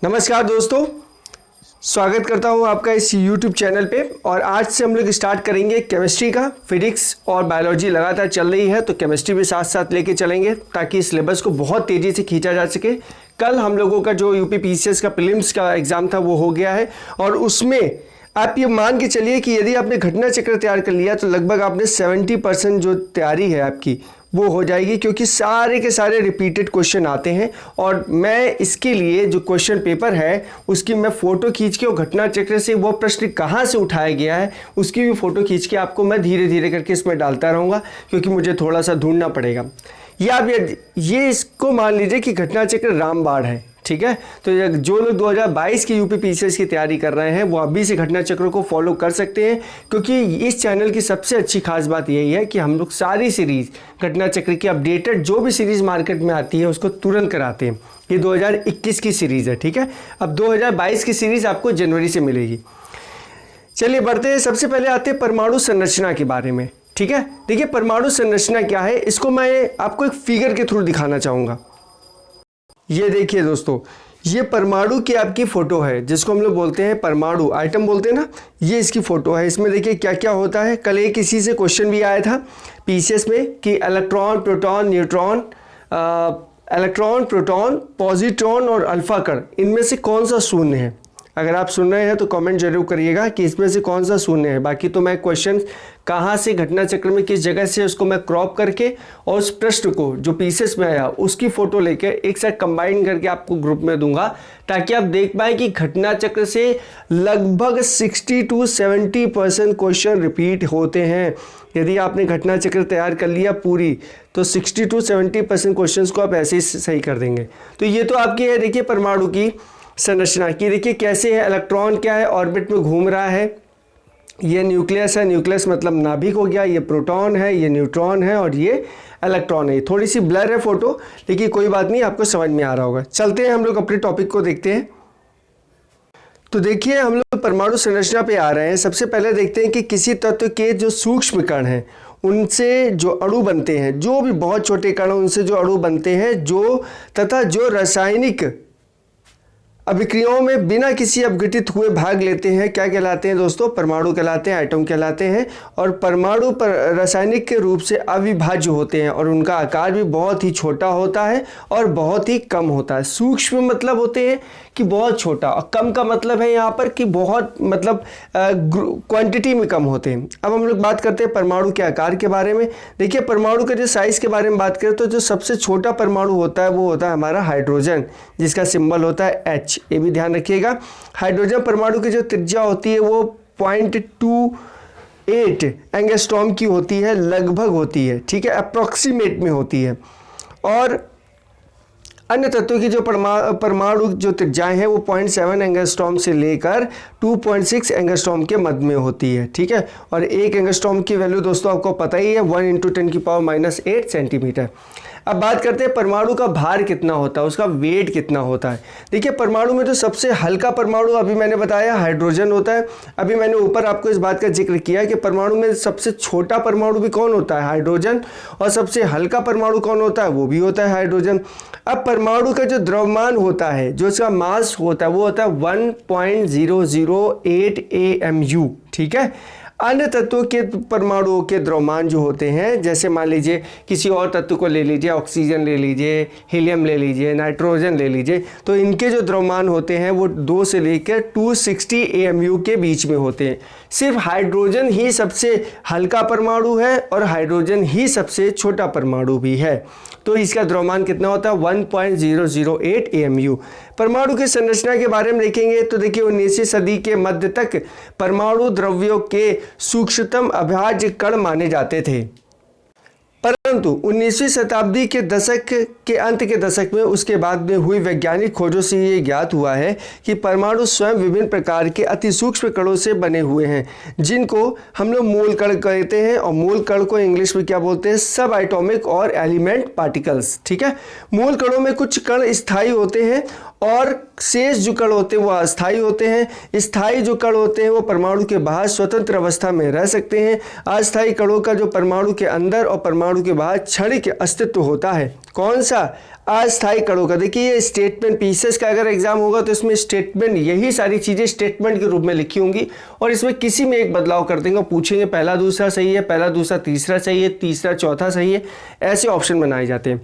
नमस्कार दोस्तों, स्वागत करता हूं आपका इस YouTube चैनल पे। और आज से हम लोग स्टार्ट करेंगे केमिस्ट्री का। फिजिक्स और बायोलॉजी लगातार चल रही है तो केमिस्ट्री भी साथ साथ लेके चलेंगे ताकि सिलेबस को बहुत तेज़ी से खींचा जा सके। कल हम लोगों का जो यूपी पीसीएस का प्रीलिम्स का एग्ज़ाम था वो हो गया है और उसमें आप ये मान के चलिए कि यदि आपने घटना चक्र तैयार कर लिया तो लगभग आपने 70% जो तैयारी है आपकी वो हो जाएगी, क्योंकि सारे के सारे रिपीटेड क्वेश्चन आते हैं। और मैं इसके लिए जो क्वेश्चन पेपर है उसकी मैं फ़ोटो खींच के और घटना चक्र से वो प्रश्न कहाँ से उठाया गया है उसकी भी फ़ोटो खींच के आपको मैं धीरे धीरे करके इसमें डालता रहूँगा, क्योंकि मुझे थोड़ा सा ढूंढना पड़ेगा। ये आप ये इसको मान लीजिए कि घटना चक्र रामबाण है, ठीक है। तो जो लोग 2022 की यूपी पीसीएस की तैयारी कर रहे हैं वो अभी से घटना चक्र को फॉलो कर सकते हैं, क्योंकि इस चैनल की सबसे अच्छी खास बात यही है कि हम लोग सारी सीरीज़ घटना चक्र की अपडेटेड जो भी सीरीज़ मार्केट में आती है उसको तुरंत कराते हैं। ये 2021 की सीरीज़ है, ठीक है। अब 2022 की सीरीज़ आपको जनवरी से मिलेगी। चलिए बढ़ते हैं। सबसे पहले आते हैं परमाणु संरचना के बारे में, ठीक है। देखिए परमाणु संरचना क्या है, इसको मैं आपको एक फिगर के थ्रू दिखाना चाहूँगा। ये देखिए दोस्तों, ये परमाणु की आपकी फ़ोटो है जिसको हम लोग बोलते हैं परमाणु आइटम बोलते हैं ना। ये इसकी फ़ोटो है। इसमें देखिए क्या क्या होता है। कल एक इसी से क्वेश्चन भी आया था पीसीएस में कि electron, proton, neutron, electron, proton, positron और अल्फा कण, इनमें से कौन सा शून्य है। अगर आप सुन रहे हैं तो कमेंट जरूर करिएगा कि इसमें से कौन सा शून्य है। बाकी तो मैं क्वेश्चन कहाँ से घटना चक्र में किस जगह से उसको मैं क्रॉप करके और उस प्रश्न को जो पीसेस में आया उसकी फ़ोटो लेके एक साथ कंबाइन करके आपको ग्रुप में दूंगा, ताकि आप देख पाए कि घटना चक्र से लगभग 60 to 70% क्वेश्चन रिपीट होते हैं। यदि आपने घटना चक्र तैयार कर लिया पूरी तो 60 to 70% क्वेश्चन को आप ऐसे ही सही कर देंगे। तो ये तो आपकी है देखिए परमाणु की संरचना की। देखिए कैसे है, इलेक्ट्रॉन क्या है, ऑर्बिट में घूम रहा है। ये न्यूक्लियस है, न्यूक्लियस मतलब नाभिक हो गया। ये प्रोटॉन है, ये न्यूट्रॉन है और ये इलेक्ट्रॉन है। थोड़ी सी ब्लर है फोटो, लेकिन कोई बात नहीं, आपको समझ में आ रहा होगा। चलते हैं हम लोग अपने टॉपिक को देखते हैं। तो देखिए हम लोग परमाणु संरचना पे आ रहे हैं। सबसे पहले देखते हैं कि किसी तत्व के जो सूक्ष्म कण हैं उनसे जो अणु बनते हैं, जो भी बहुत छोटे कण उनसे जो अणु बनते हैं, जो तथा जो रासायनिक अभिक्रियाओं में बिना किसी अपघटित हुए भाग लेते हैं, क्या कहलाते हैं दोस्तों, परमाणु कहलाते हैं, आइटम कहलाते हैं। और परमाणु पर रासायनिक के रूप से अविभाज्य होते हैं और उनका आकार भी बहुत ही छोटा होता है और बहुत ही कम होता है। सूक्ष्म मतलब होते हैं कि बहुत छोटा, और कम का मतलब है यहाँ पर कि बहुत मतलब क्वांटिटी में कम होते हैं। अब हम लोग बात करते हैं परमाणु के आकार के बारे में। देखिए परमाणु के जो साइज़ के बारे में बात करें तो जो सबसे छोटा परमाणु होता है वो होता है हमारा हाइड्रोजन, जिसका सिंबल होता है H। ये भी ध्यान रखिएगा। हाइड्रोजन परमाणु की जो त्रिज्या होती है वो 0.28 एंगस्ट्रॉम की होती है, लगभग होती है, ठीक है, अप्रॉक्सीमेट में होती है। और अन्य तत्वों की जो परमाणु जो त्रिज्याएं हैं वो 0.7 एंगस्ट्रॉम से लेकर 2.6 एंगस्ट्रॉम के मध्य में होती है, ठीक है। और एक एंगस्ट्रॉम की वैल्यू दोस्तों आपको पता ही है 1 × 10⁻⁸ सेंटीमीटर। अब बात करते हैं परमाणु का भार कितना होता है, उसका वेट कितना होता है। देखिए परमाणु में तो सबसे हल्का परमाणु अभी मैंने बताया हाइड्रोजन होता है। अभी मैंने ऊपर आपको इस बात का जिक्र किया कि परमाणु में सबसे छोटा परमाणु भी कौन होता है, हाइड्रोजन। और सबसे हल्का परमाणु कौन होता है, वो भी होता है हाइड्रोजन। अब परमाणु का जो द्रव्यमान होता है, जो इसका मास होता है वो होता है 1.008 AMU, ठीक है। अन्य तत्वों के परमाणुओं के द्रव्यमान जो होते हैं, जैसे मान लीजिए किसी और तत्व को ले लीजिए, ऑक्सीजन ले लीजिए, हीलियम ले लीजिए, नाइट्रोजन ले लीजिए, तो इनके जो द्रव्यमान होते हैं वो 2 से लेकर 260 AMU के बीच में होते हैं। सिर्फ हाइड्रोजन ही सबसे हल्का परमाणु है और हाइड्रोजन ही सबसे छोटा परमाणु भी है। तो इसका द्रव्यमान कितना होता है 1.008 AMU। परमाणु की संरचना के बारे में देखेंगे तो देखिए 19वीं सदी के मध्य तक परमाणु द्रव्यों के सूक्ष्मतम अविभाज्य कण माने जाते थे, परंतु 19वीं शताब्दी के दशक के अंत के दशक में उसके बाद में हुई वैज्ञानिक खोजों से ये ज्ञात हुआ है कि परमाणु स्वयं विभिन्न प्रकार के अति सूक्ष्म कणों से बने हुए हैं, जिनको हम लोग मूल कण कहते हैं। और मूल कण को इंग्लिश में क्या बोलते हैं, सब एटॉमिक और एलिमेंट पार्टिकल्स, ठीक है। मूल कणों में कुछ कण स्थायी होते हैं और शेष जो कण होते हैं वो अस्थायी होते हैं। स्थायी जो कण होते हैं वो परमाणु के बाहर स्वतंत्र अवस्था में रह सकते हैं। अस्थायी कणों का जो परमाणु के अंदर और परमाणु के बाहर क्षणिक अस्तित्व होता है। कौन सा, अस्थायी कणों का, देखिए ये स्टेटमेंट पीसेस का अगर एग्जाम होगा तो इसमें स्टेटमेंट, यही सारी चीज़ें स्टेटमेंट के रूप में लिखी होंगी और इसमें किसी में एक बदलाव कर देंगे, पूछेंगे पहला दूसरा सही है, पहला दूसरा तीसरा सही है, तीसरा चौथा सही है, ऐसे ऑप्शन बनाए जाते हैं।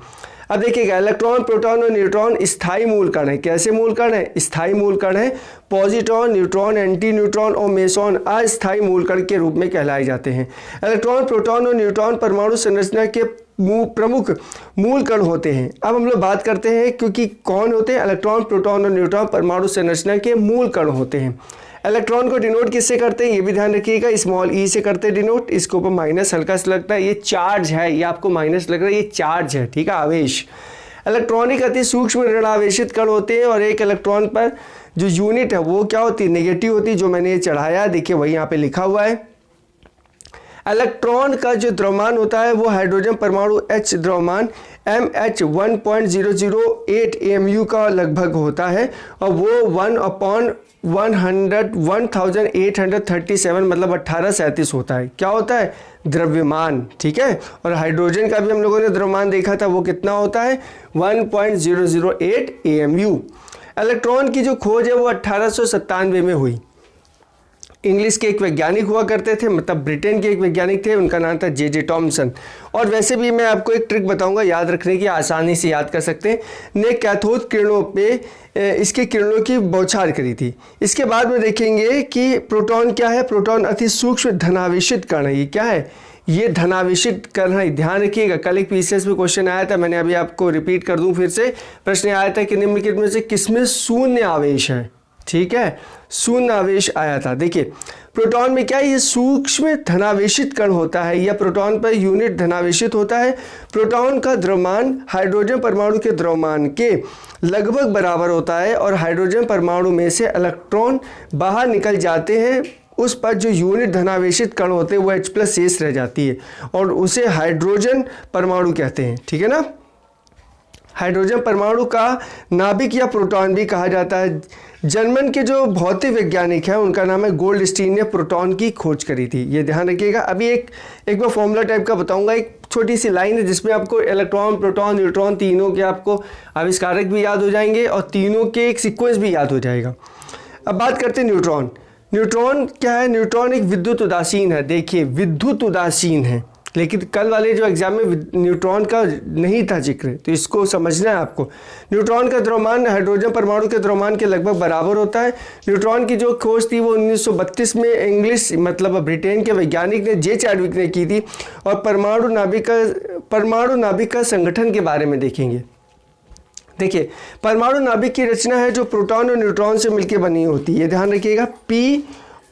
अब देखिएगा, इलेक्ट्रॉन, प्रोटॉन और न्यूट्रॉन स्थायी मूल कण है। कैसे मूल कण है? स्थायी मूल कण है। पॉजिट्रॉन, न्यूट्रॉन, एंटी न्यूट्रॉन और मेसॉन अस्थायी मूल कण के रूप में कहलाए जाते हैं। इलेक्ट्रॉन, प्रोटॉन और न्यूट्रॉन परमाणु संरचना के प्रमुख मूल कण होते हैं। अब हम लोग बात करते हैं क्योंकि कौन होते हैं? इलेक्ट्रॉन, प्रोटॉन और न्यूट्रॉन परमाणु संरचना के मूल कण होते हैं। इलेक्ट्रॉन को डिनोट किससे करते हैं? ये भी ध्यान रखिएगा, स्मॉल ई से करते हैं डिनोट। इसके ऊपर माइनस हल्का सा लगता है, ये चार्ज है, ये आपको माइनस लग रहा है, ये चार्ज है, ठीक है, आवेश। इलेक्ट्रॉनिक अति सूक्ष्म ऋणावेशित कण होते हैं और एक इलेक्ट्रॉन पर जो यूनिट है वो क्या होती है? नेगेटिव होती है। जो मैंने ये चढ़ाया, देखिए वही यहाँ पे लिखा हुआ है। इलेक्ट्रॉन का जो द्रव्यमान होता है वो हाइड्रोजन परमाणु H द्रव्यमान MH 1.008 AMU का लगभग होता है और वो 1837 मतलब 1837 होता है। क्या होता है? द्रव्यमान, ठीक है। और हाइड्रोजन का भी हम लोगों ने द्रव्यमान देखा था, वो कितना होता है? 1.008 AMU। इलेक्ट्रॉन की जो खोज है वो 1897 में हुई। इंग्लिश के एक वैज्ञानिक हुआ करते थे, मतलब ब्रिटेन के एक वैज्ञानिक थे, उनका नाम था जे टॉमसन। और वैसे भी मैं आपको एक ट्रिक बताऊंगा याद रखने की, आसानी से याद कर सकते हैं। ने कैथोड किरणों पे इसके किरणों की बौछार करी थी। इसके बाद में देखेंगे कि प्रोटॉन क्या है? प्रोटॉन अति सूक्ष्म धनावेशित कण है। ये क्या है? ये धनावेशित कण है। ध्यान रखिएगा, कल एक पीसीएस में क्वेश्चन आया था, मैंने अभी आपको रिपीट कर दूं फिर से। प्रश्न आया था कि निम्नलिखित में से किसमें शून्य आवेश है? ठीक है, शून्य आवेश आया था। देखिए प्रोटॉन में क्या है? ये सूक्ष्म धनावेशित कण होता है या प्रोटॉन पर यूनिट धनावेशित होता है। प्रोटॉन का द्रव्यमान हाइड्रोजन परमाणु के द्रव्यमान के लगभग बराबर होता है और हाइड्रोजन परमाणु में से इलेक्ट्रॉन बाहर निकल जाते हैं, उस पर जो यूनिट धनावेशित कण होते हैं वो H+ शेष रह जाती है और उसे हाइड्रोजन परमाणु कहते हैं, ठीक है ना। हाइड्रोजन परमाणु का नाभिक या प्रोटॉन भी कहा जाता है। जर्मन के जो भौतिक वैज्ञानिक हैं उनका नाम है गोल्डस्टीन ने प्रोटॉन की खोज करी थी, ये ध्यान रखिएगा। अभी एक बार फॉर्मूला टाइप का बताऊंगा, एक छोटी सी लाइन है जिसमें आपको इलेक्ट्रॉन, प्रोटॉन, न्यूट्रॉन तीनों के आपको आविष्कारक भी याद हो जाएंगे और तीनों के एक सीक्वेंस भी याद हो जाएगा। अब बात करते हैं न्यूट्रॉन। न्यूट्रॉन क्या है? न्यूट्रॉन एक विद्युत उदासीन है। देखिए विद्युत उदासीन है, लेकिन कल वाले जो एग्जाम में न्यूट्रॉन का नहीं था जिक्र, तो इसको समझना है आपको। न्यूट्रॉन का द्रव्यमान हाइड्रोजन परमाणु के द्रव्यमान के लगभग बराबर होता है। न्यूट्रॉन की जो खोज थी वो 1932 में इंग्लिश मतलब ब्रिटेन के वैज्ञानिक ने जे चैडविक ने की थी और परमाणु नाभिक का संगठन के बारे में देखेंगे। देखिए परमाणु नाभिक की रचना है जो प्रोटॉन और न्यूट्रॉन से मिलकर बनी होती है, ये ध्यान रखिएगा। P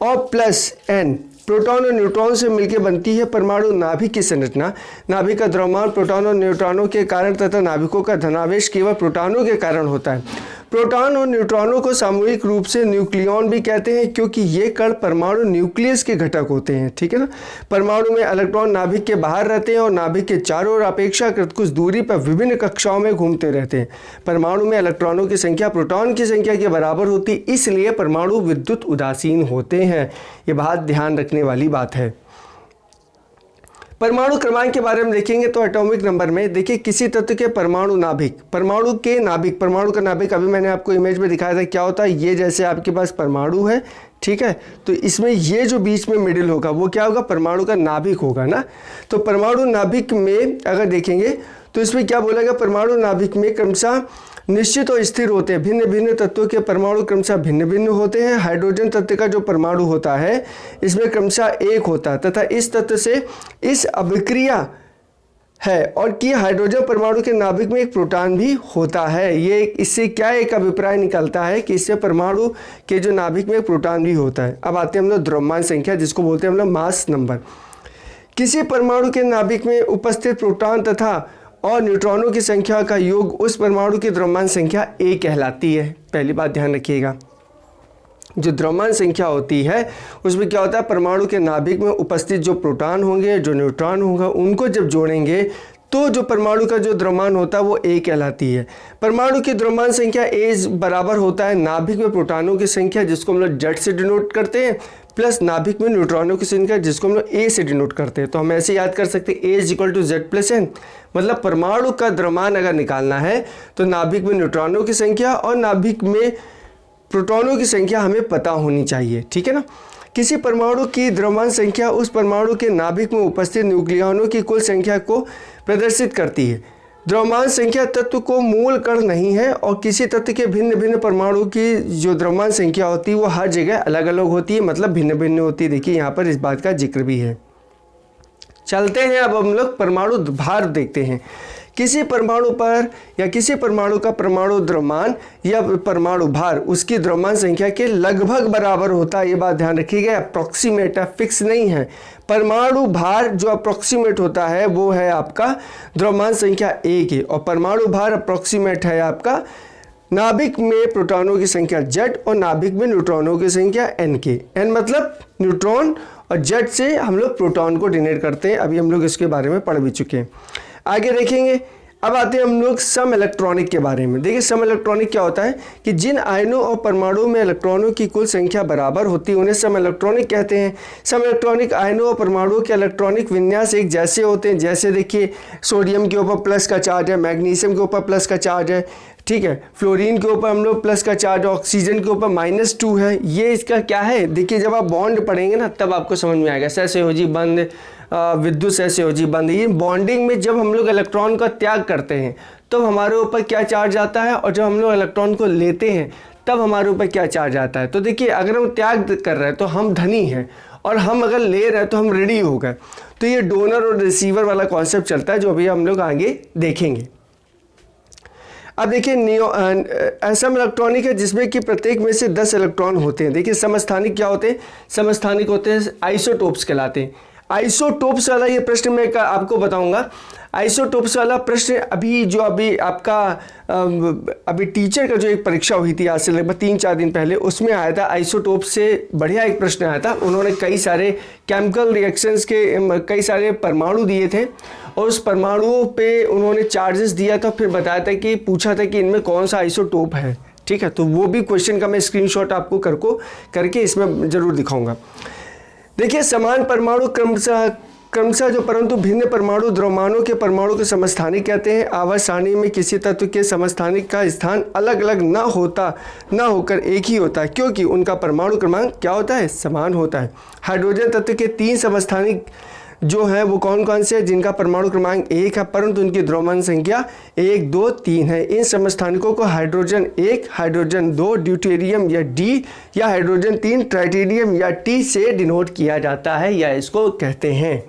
और +N प्रोटॉन और न्यूट्रॉन से मिलकर बनती है परमाणु नाभिक की संरचना। नाभिक का द्रव्यमान प्रोटॉन और न्यूट्रॉनों के कारण तथा नाभिकों का धनावेश केवल प्रोटॉनों के कारण होता है। प्रोटॉन और न्यूट्रॉनों को सामूहिक रूप से न्यूक्लियॉन भी कहते हैं क्योंकि ये कण परमाणु न्यूक्लियस के घटक होते हैं, ठीक है ना। परमाणु में इलेक्ट्रॉन नाभिक के बाहर रहते हैं और नाभिक के चारों ओर अपेक्षाकृत कुछ दूरी पर विभिन्न कक्षाओं में घूमते रहते हैं। परमाणु में इलेक्ट्रॉनों की संख्या प्रोटॉन की संख्या के बराबर होती है, इसलिए परमाणु विद्युत उदासीन होते हैं। ये बात ध्यान रखने वाली बात है। परमाणु क्रमांक के बारे में देखेंगे तो एटॉमिक नंबर में देखिए किसी तत्व के परमाणु का नाभिक अभी मैंने आपको इमेज में दिखाया था क्या होता है। ये जैसे आपके पास परमाणु है, ठीक है, तो इसमें ये जो बीच में मिडिल होगा वो क्या होगा? परमाणु का नाभिक होगा ना। तो परमाणु नाभिक में अगर देखेंगे तो इसमें क्या बोला गया? परमाणु नाभिक में क्रमशः निश्चित और स्थिर होते हैं। भिन्न भिन्न तत्वों के परमाणु क्रमशः भिन्न भिन्न होते हैं। हाइड्रोजन तत्व का जो परमाणु होता है इसमें क्रमशः एक होता है तथा इस तत्व से इस अभिक्रिया है और कि हाइड्रोजन परमाणु के नाभिक में एक प्रोटॉन भी होता है। ये इससे क्या एक अभिप्राय निकलता है कि इससे परमाणु के जो नाभिक में एक प्रोटॉन भी होता है। अब आते हैं हम लोग द्रव्यमान संख्या, जिसको बोलते हैं हम लोग मास नंबर। किसी परमाणु के नाभिक में उपस्थित प्रोटॉन तथा और न्यूट्रॉनों की संख्या का योग उस परमाणु की द्रव्यमान संख्या A कहलाती है। पहली बात ध्यान रखिएगा, जो द्रव्यमान संख्या होती है उसमें क्या होता है? परमाणु के नाभिक में उपस्थित जो प्रोटॉन होंगे, जो न्यूट्रॉन होगा, उनको जब जोड़ेंगे तो जो परमाणु का जो द्रव्यमान होता है वो A कहलाती है। परमाणु की द्रव्यमान संख्या A बराबर होता है नाभिक में प्रोटॉनों की संख्या जिसको हम लोग Z से डिनोट करते हैं प्लस नाभिक में न्यूट्रॉनों की संख्या जिसको हम लोग A से डिनोट करते हैं। तो हम ऐसे याद कर सकते हैं A = Z+N, मतलब परमाणु का द्रव्यमान अगर निकालना है तो नाभिक में न्यूट्रॉनों की संख्या और नाभिक में प्रोटॉनों की संख्या हमें पता होनी चाहिए, ठीक है ना। किसी परमाणु की द्रव्यमान संख्या उस परमाणु के नाभिक में उपस्थित न्यूक्लियनों की कुल संख्या को प्रदर्शित करती है। द्रव्यमान संख्या तत्व को मूल कण नहीं है और किसी तत्व के भिन्न भिन्न परमाणु की जो द्रव्यमान संख्या होती है वो हर जगह अलग अलग होती है, मतलब भिन्न भिन्न होती है। देखिए यहाँ पर इस बात का जिक्र भी है। चलते हैं अब हम लोग परमाणु भार देखते हैं। किसी परमाणु पर या किसी परमाणु का परमाणु द्रव्यमान या परमाणु भार उसकी द्रव्यमान संख्या के लगभग बराबर होता है। ये बात ध्यान रखिएगा, अप्रॉक्सीमेट है, फिक्स नहीं है। परमाणु भार जो अप्रॉक्सीमेट होता है वो है आपका द्रव्यमान संख्या A के, और परमाणु भार अप्रॉक्सीमेट है आपका नाभिक में प्रोटॉनों की संख्या Z और नाभिक में न्यूट्रॉनों की संख्या N के। N मतलब न्यूट्रॉन और Z से हम लोग प्रोटॉन को डिनोट करते हैं। अभी हम लोग इसके बारे में पढ़ भी चुके हैं। आगे देखेंगे। अब आते हैं हम लोग सम इलेक्ट्रॉनिक के बारे में। देखिए सम इलेक्ट्रॉनिक क्या होता है कि जिन आयनों और परमाणुओं में इलेक्ट्रॉनों की कुल संख्या बराबर होती है उन्हें सम इलेक्ट्रॉनिक कहते हैं। सम इलेक्ट्रॉनिक आयनों और परमाणुओं के इलेक्ट्रॉनिक विन्यास एक जैसे होते हैं। जैसे देखिए सोडियम के ऊपर प्लस का चार्ज है, मैग्नीशियम के ऊपर प्लस का चार्ज है, ठीक है, फ्लोरीन के ऊपर हम लोग प्लस का चार्ज, ऑक्सीजन के ऊपर -2 है। ये इसका क्या है, देखिए जब आप बॉन्ड पढ़ेंगे ना तब आपको समझ में आएगा। सहसंयोजी बंध, विद्युत सहसंयोजी बंध, ये बॉन्डिंग में जब हम लोग इलेक्ट्रॉन का त्याग करते हैं तो हमारे ऊपर क्या चार्ज आता है, और जब हम लोग इलेक्ट्रॉन को लेते हैं तब हमारे ऊपर क्या चार्ज आता है। तो देखिए अगर हम त्याग कर रहे हैं तो हम धनी हैं, और हम अगर ले रहे हैं तो हम ऋणी हो गए। तो ये डोनर और रिसीवर वाला कॉन्सेप्ट चलता है जो अभी हम लोग आगे देखेंगे। अब देखिए सम इलेक्ट्रॉनिक है जिसमें कि प्रत्येक में से 10 इलेक्ट्रॉन होते हैं। देखिए समस्थानिक क्या होते हैं, समस्थानिक होते हैं आइसोटोप्स कहलाते हैं। आइसोटोप्स वाला ये प्रश्न मैं आपको बताऊंगा। आइसोटोप्स वाला प्रश्न अभी आपका अभी टीचर का जो एक परीक्षा हुई थी आज से लगभग 3-4 दिन पहले, उसमें आया था आइसोटोप से बढ़िया एक प्रश्न आया था। उन्होंने कई सारे केमिकल रिएक्शंस के कई सारे परमाणु दिए थे और उस परमाणुओं पे उन्होंने चार्जेस दिया था, फिर बताया था कि पूछा था कि इनमें कौन सा आइसोटोप है, ठीक है। तो वो भी क्वेश्चन का मैं स्क्रीनशॉट आपको करके इसमें ज़रूर दिखाऊंगा। देखिए समान परमाणु क्रमशः जो परंतु भिन्न परमाणु द्रव्यमानों के परमाणु के समस्थानिक कहते हैं। आवर्त सारणी में किसी तत्व के समस्थानिक का स्थान अलग अलग न होकर एक ही होता है, क्योंकि उनका परमाणु क्रमांक क्या होता है, समान होता है। हाइड्रोजन तत्व के 3 समस्थानिक जो है वो कौन कौन से हैं, जिनका परमाणु क्रमांक 1 है परंतु उनकी द्रव्यमान संख्या 1, 2, 3 है। इन समस्थानिकों को हाइड्रोजन 1, हाइड्रोजन 2 ड्यूटेरियम या डी या हाइड्रोजन 3 ट्राइटेरियम या टी से डिनोट किया जाता है या इसको कहते हैं।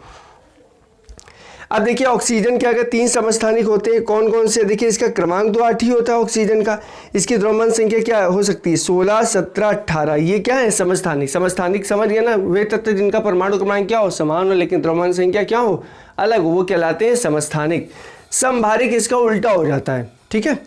अब देखिए ऑक्सीजन के अगर 3 समस्थानिक होते हैं कौन कौन से, देखिए इसका क्रमांक तो 8 ही होता है ऑक्सीजन का। इसकी द्रव्यमान संख्या क्या हो सकती है, 16, 17, 18। ये क्या है, समस्थानिक। समस्थानिक समझ गए ना, वे तत्व जिनका परमाणु क्रमांक क्या हो, समान हो लेकिन द्रव्यमान संख्या क्या हो, अलग, वो कहलाते हैं समस्थानिक। समभारिक इसका उल्टा हो जाता है, ठीक है।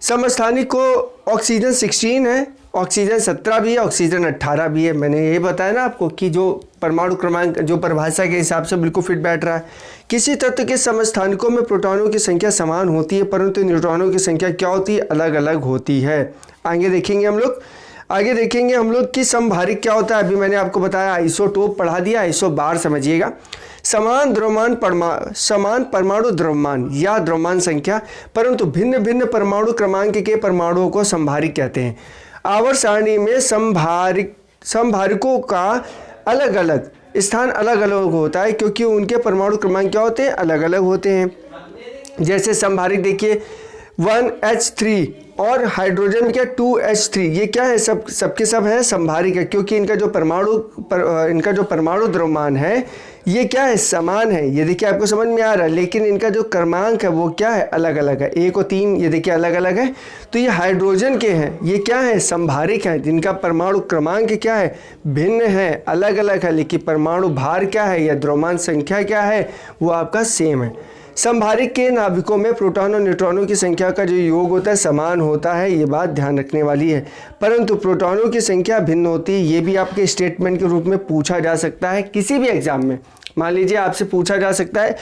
समस्थानिक को ऑक्सीजन 16 है, ऑक्सीजन 17 भी है, ऑक्सीजन 18 भी है। मैंने ये बताया ना आपको कि जो परमाणु क्रमांक जो परिभाषा के हिसाब से बिल्कुल फिट बैठ रहा है। किसी तत्व के समस्थानिकों में प्रोटॉनों की संख्या समान होती है परंतु न्यूट्रॉनों की संख्या क्या होती है, अलग अलग होती है। आगे देखेंगे हम लोग कि समभारिक क्या होता है। अभी मैंने आपको बताया आइसोटोप पढ़ा दिया, आइसोबार समझिएगा। समान परमाणु द्रव्यमान या द्रव्यमान संख्या परंतु भिन्न भिन्न परमाणु क्रमांक के परमाणुओं को समभारिक कहते हैं। आवर्त सारणी में समभारिकों का अलग अलग स्थान अलग अलग होता है क्योंकि उनके परमाणु क्रमांक क्या होते हैं, अलग अलग होते हैं। जैसे समभारिक देखिए 1H3 और हाइड्रोजन क्या 2H3, ये क्या है, सबके सब है समभारिक है क्योंकि इनका जो परमाणु द्रव्यमान है ये क्या है, समान है। ये देखिए आपको समझ में आ रहा है, लेकिन इनका जो क्रमांक है वो क्या है, अलग अलग है। 1 और 3 ये देखिए अलग अलग है। तो ये हाइड्रोजन के हैं, ये क्या है, समभारिक हैं, जिनका परमाणु क्रमांक क्या है, भिन्न है, अलग अलग है, लेकिन परमाणु भार क्या है या द्रव्यमान संख्या क्या है, वो आपका सेम है। समभारिक के नाभिकों में प्रोटॉन और न्यूट्रॉनों की संख्या का जो योग होता है समान होता है, ये बात ध्यान रखने वाली है, परंतु प्रोटॉनों की संख्या भिन्न होती है। ये भी आपके स्टेटमेंट के रूप में पूछा जा सकता है किसी भी एग्जाम में। मान लीजिए आपसे पूछा जा सकता है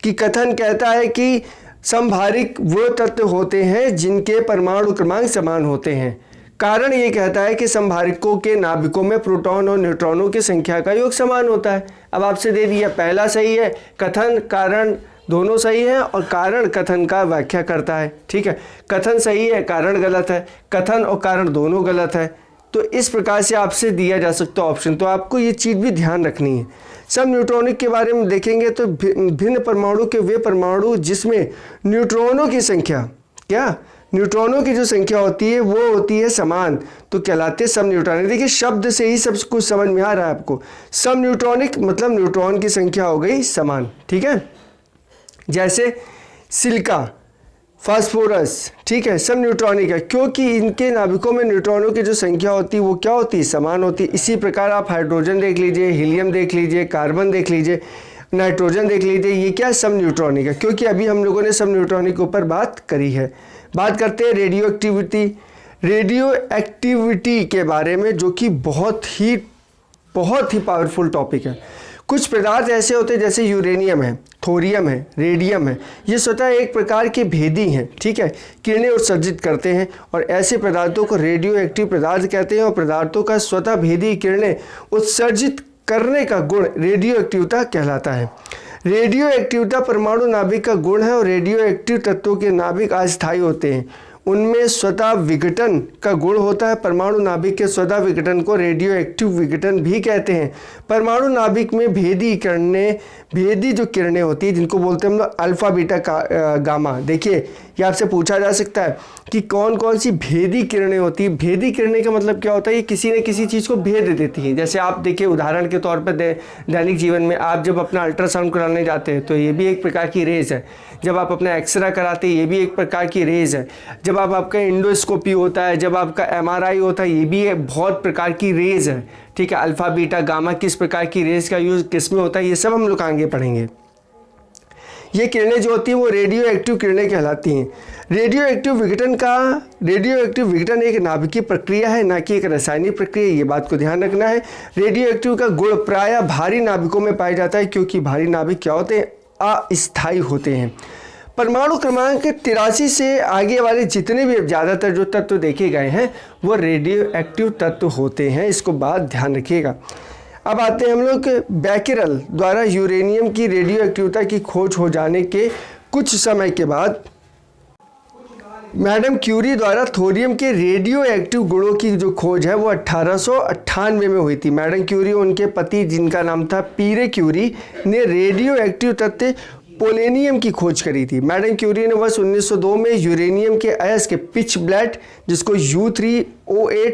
कि कथन कहता है कि समभारिक वो तत्व होते हैं जिनके परमाणु क्रमांक समान होते हैं। कारण ये कहता है कि समभारिकों के नाभिकों में प्रोटॉन और न्यूट्रॉनों की संख्या का योग समान होता है। अब आपसे दे दिया, पहला सही है, कथन कारण दोनों सही है और कारण कथन का व्याख्या करता है। ठीक है, कथन सही है, कारण गलत है, कथन और कारण दोनों गलत है। तो इस प्रकार से आपसे दिया जा सकता है ऑप्शन। तो आपको ये चीज़ भी ध्यान रखनी है। सब न्यूट्रॉनिक के बारे में देखेंगे तो भिन्न परमाणु के वे परमाणु जिसमें न्यूट्रॉनों की संख्या, क्या न्यूट्रॉनों की जो संख्या होती है वो होती है समान, तो कहलाते हैं सब न्यूट्रॉनिक। देखिए शब्द से ही सब कुछ समझ में आ रहा है आपको। सब न्यूट्रॉनिक मतलब न्यूट्रॉन की संख्या हो गई समान। ठीक है, जैसे सिलिका, फास्फोरस, ठीक है, सब न्यूट्रॉनिक है क्योंकि इनके नाभिकों में न्यूट्रॉनों की जो संख्या होती है वो क्या होती है, समान होती है। इसी प्रकार आप हाइड्रोजन देख लीजिए, हीलियम देख लीजिए, कार्बन देख लीजिए, नाइट्रोजन देख लीजिए, ये क्या सब न्यूट्रॉनिक है क्योंकि अभी हम लोगों ने सब न्यूट्रॉनिक के ऊपर बात करी है। बात करते हैं रेडियो एक्टिविटी के बारे में, जो कि बहुत ही पावरफुल टॉपिक है। कुछ पदार्थ ऐसे होते हैं जैसे यूरेनियम है, थोरियम है, रेडियम है, ये स्वतः एक प्रकार के भेदी हैं। ठीक है, किरणें उत्सर्जित करते हैं और ऐसे पदार्थों को रेडियो एक्टिव पदार्थ कहते हैं। और पदार्थों का स्वतः भेदी किरणें उत्सर्जित करने का गुण रेडियो एक्टिवता कहलाता है। रेडियो एक्टिवता परमाणु नाभिक का गुण है और रेडियो एक्टिव तत्वों के नाभिक अस्थायी होते हैं। उनमें स्वतः विघटन का गुण होता है। परमाणु नाभिक के स्वतः विघटन को रेडियो एक्टिव विघटन भी कहते हैं। परमाणु नाभिक में भेदी जो किरणें होती है जिनको बोलते हैं हम लोग अल्फा बीटा गामा। देखिए ये आपसे पूछा जा सकता है कि कौन कौन सी भेदी किरणें होती है। भेदी किरणें का मतलब क्या होता है, ये किसी न किसी चीज़ को भेद देती हैं। जैसे आप देखिए उदाहरण के तौर पर दैनिक जीवन में आप जब अपना अल्ट्रासाउंड कराने जाते हैं तो ये भी एक प्रकार की रेज है। जब आप अपना एक्सरे कराते हैं ये भी एक प्रकार की रेज है। जब आपका इंडोस्कोपी होता है, जब आपका MRI होता है, ये भी एक बहुत प्रकार की रेज है। ठीक है, अल्फा बीटा गामा किस प्रकार की रेज का यूज़ किस में होता है, ये सब हम लोग आगे पढ़ेंगे। ये किरणें जो होती हैं वो रेडियो एक्टिव किरणें कहलाती हैं। रेडियो एक्टिव विघटन एक नाभिकीय प्रक्रिया है, ना कि एक रासायनिक प्रक्रिया। ये बात को ध्यान रखना है। रेडियो एक्टिव का गुण प्रायः भारी नाभिकों में पाया जाता है क्योंकि भारी नाभिक क्या होते हैं, अस्थायी होते हैं। परमाणु क्रमांक 83 से आगे वाले जितने भी ज़्यादातर जो तत्व देखे गए हैं वो रेडियो एक्टिव तत्व होते हैं। इसको बात ध्यान रखिएगा। अब आते हैं हम लोग बैकेरल द्वारा यूरेनियम की रेडियो एक्टिविटी की खोज हो जाने के कुछ समय के बाद मैडम क्यूरी द्वारा थोरियम के रेडियो एक्टिव गुणों की जो खोज है वो 1898 में हुई थी। मैडम क्यूरी उनके पति जिनका नाम था पीरे क्यूरी ने रेडियो एक्टिव तत्व पोलेनियम की खोज करी थी। मैडम क्यूरी ने वर्ष 1902 में यूरेनियम के अयस्क पिच ब्लैट जिसको U3O8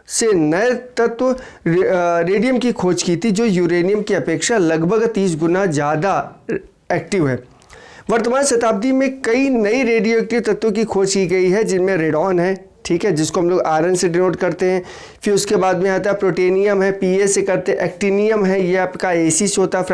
से नए तत्व रेडियम की खोज की थी जो यूरेनियम की अपेक्षा लगभग 30 गुना ज़्यादा एक्टिव है। वर्तमान शताब्दी में कई नई रेडियो एक्टिव तत्वों की खोज की गई है जिनमें रेडॉन है, ठीक है, जिसको हम लोग आयरन से डिनोट करते हैं। फिर उसके बाद में आता है प्रोटेनियम है, PA से करते हैं। एक्टिनियम है, ये आपका AC से होता है।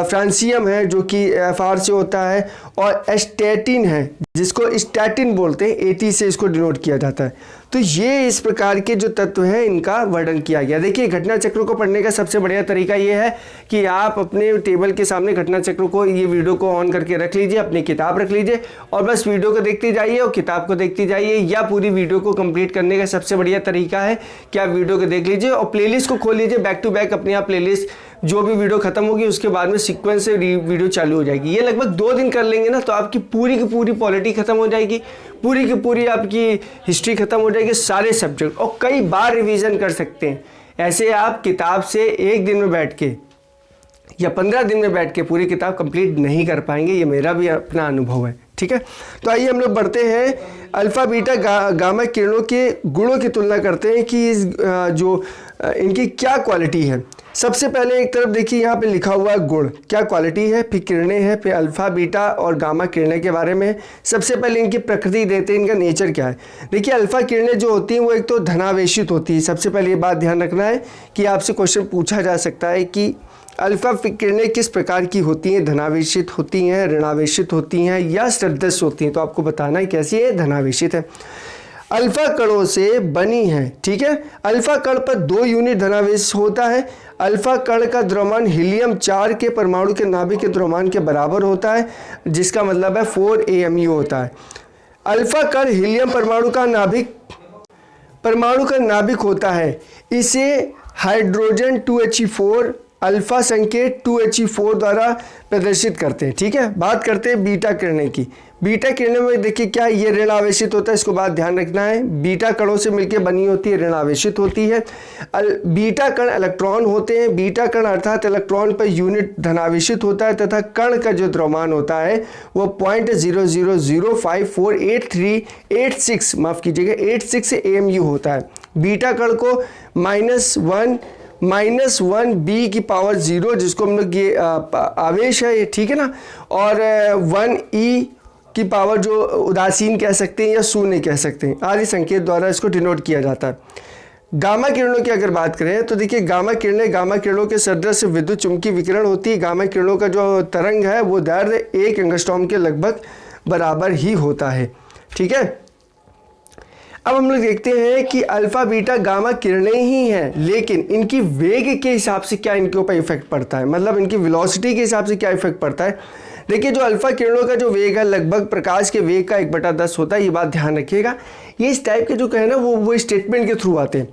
फ्रांसियम है जो कि FR से होता है। और स्टैटिन है जिसको स्टैटिन बोलते हैं, AT से इसको डिनोट किया जाता है। तो ये इस प्रकार के जो तत्व हैं इनका वर्णन किया गया। देखिए घटना चक्र को पढ़ने का सबसे बढ़िया तरीका ये है कि आप अपने टेबल के सामने घटना चक्र को, ये वीडियो को ऑन करके रख लीजिए, अपनी किताब रख लीजिए और बस वीडियो को देखते जाइए और किताब को देखते जाइए। या पूरी वीडियो को कंप्लीट करने का सबसे बढ़िया तरीका है कि आप वीडियो को देख लीजिए और प्लेलिस्ट को खोल लीजिए, बैक टू बैक अपने आप प्लेलिस्ट, जो भी वीडियो खत्म होगी उसके बाद में सीक्वेंस से वीडियो चालू हो जाएगी। ये लगभग 2 दिन कर लेंगे ना तो आपकी पूरी की पूरी पॉलिटी खत्म हो जाएगी, पूरी की पूरी आपकी हिस्ट्री खत्म हो जाएगी, सारे सब्जेक्ट, और कई बार रिवीजन कर सकते हैं। ऐसे आप किताब से 1 दिन में बैठ के या 15 दिन में बैठ के पूरी किताब कंप्लीट नहीं कर पाएंगे, ये मेरा भी अपना अनुभव है। ठीक है, तो आइए हम लोग बढ़ते हैं अल्फा बीटा गामा किरणों के गुणों की तुलना करते हैं कि इनकी क्या क्वालिटी है। सबसे पहले एक तरफ देखिए यहाँ पे लिखा हुआ है गुण, क्या क्वालिटी है, फिर किरणें हैं, फिर अल्फा बीटा और गामा किरणें के बारे में। सबसे पहले इनकी प्रकृति देते हैं, इनका नेचर क्या है। देखिए अल्फा किरणें जो होती हैं वो एक तो धनावेशित होती है। सबसे पहले ये बात ध्यान रखना है कि आपसे क्वेश्चन पूछा जा सकता है कि अल्फा किरणें किस प्रकार की होती हैं, धनावेशित होती हैं, ऋणावेशित होती हैं या सदृश होती हैं। तो आपको बताना है कैसी है, धनावेशित है। अल्फा कणों से बनी है। ठीक है, अल्फा कण पर 2 यूनिट धनावेश होता है। अल्फा कण का द्रव्यमान हीलियम 4 के परमाणु के नाभिक के द्रव्यमान के बराबर होता है, जिसका मतलब है 4 AMU होता है। अल्फा कण हीलियम परमाणु का नाभिक होता है। इसे हाइड्रोजन 2He4 अल्फा संकेत 2He4 द्वारा प्रदर्शित करते हैं। ठीक है, बात करते हैं बीटा किरणें की। बीटा किरणें में देखिए क्या ये ऋण आवेशित होता है, इसको बात ध्यान रखना है। बीटा कणों से मिलकर बनी होती है, ऋण आवेशित होती है। बीटा कण इलेक्ट्रॉन होते हैं। बीटा कण अर्थात इलेक्ट्रॉन पर यूनिट धनावेशित होता है तथा कण का जो द्रव्यमान होता है वो 0.00054836 माफ कीजिएगा 86 AMU होता है। बीटा कण को -1b⁻0 जिसको हम लोग ये आवेश है ये, ठीक है ना, और 1e की पावर जो उदासीन कह सकते हैं या शून्य कह सकते हैं, आदि संकेत द्वारा इसको डिनोट किया जाता है। गामा किरणों की अगर बात करें तो देखिए गामा किरणों के सदृश विद्युत चुंबकीय विकिरण होती है। गामा किरणों का जो तरंग है वो दैर्घ्य 1 एंगस्ट्रॉम के लगभग बराबर ही होता है। ठीक है, अब हम लोग देखते हैं कि अल्फा बीटा गामा किरणें ही हैं, लेकिन इनकी वेग के हिसाब से क्या इनके ऊपर इफेक्ट पड़ता है, मतलब इनकी वेलोसिटी के हिसाब से क्या इफेक्ट पड़ता है। देखिए जो अल्फा किरणों का जो वेग है लगभग प्रकाश के वेग का 1/10 होता है, ये बात ध्यान रखिएगा। ये इस टाइप के जो कहे ना वो स्टेटमेंट के थ्रू आते हैं।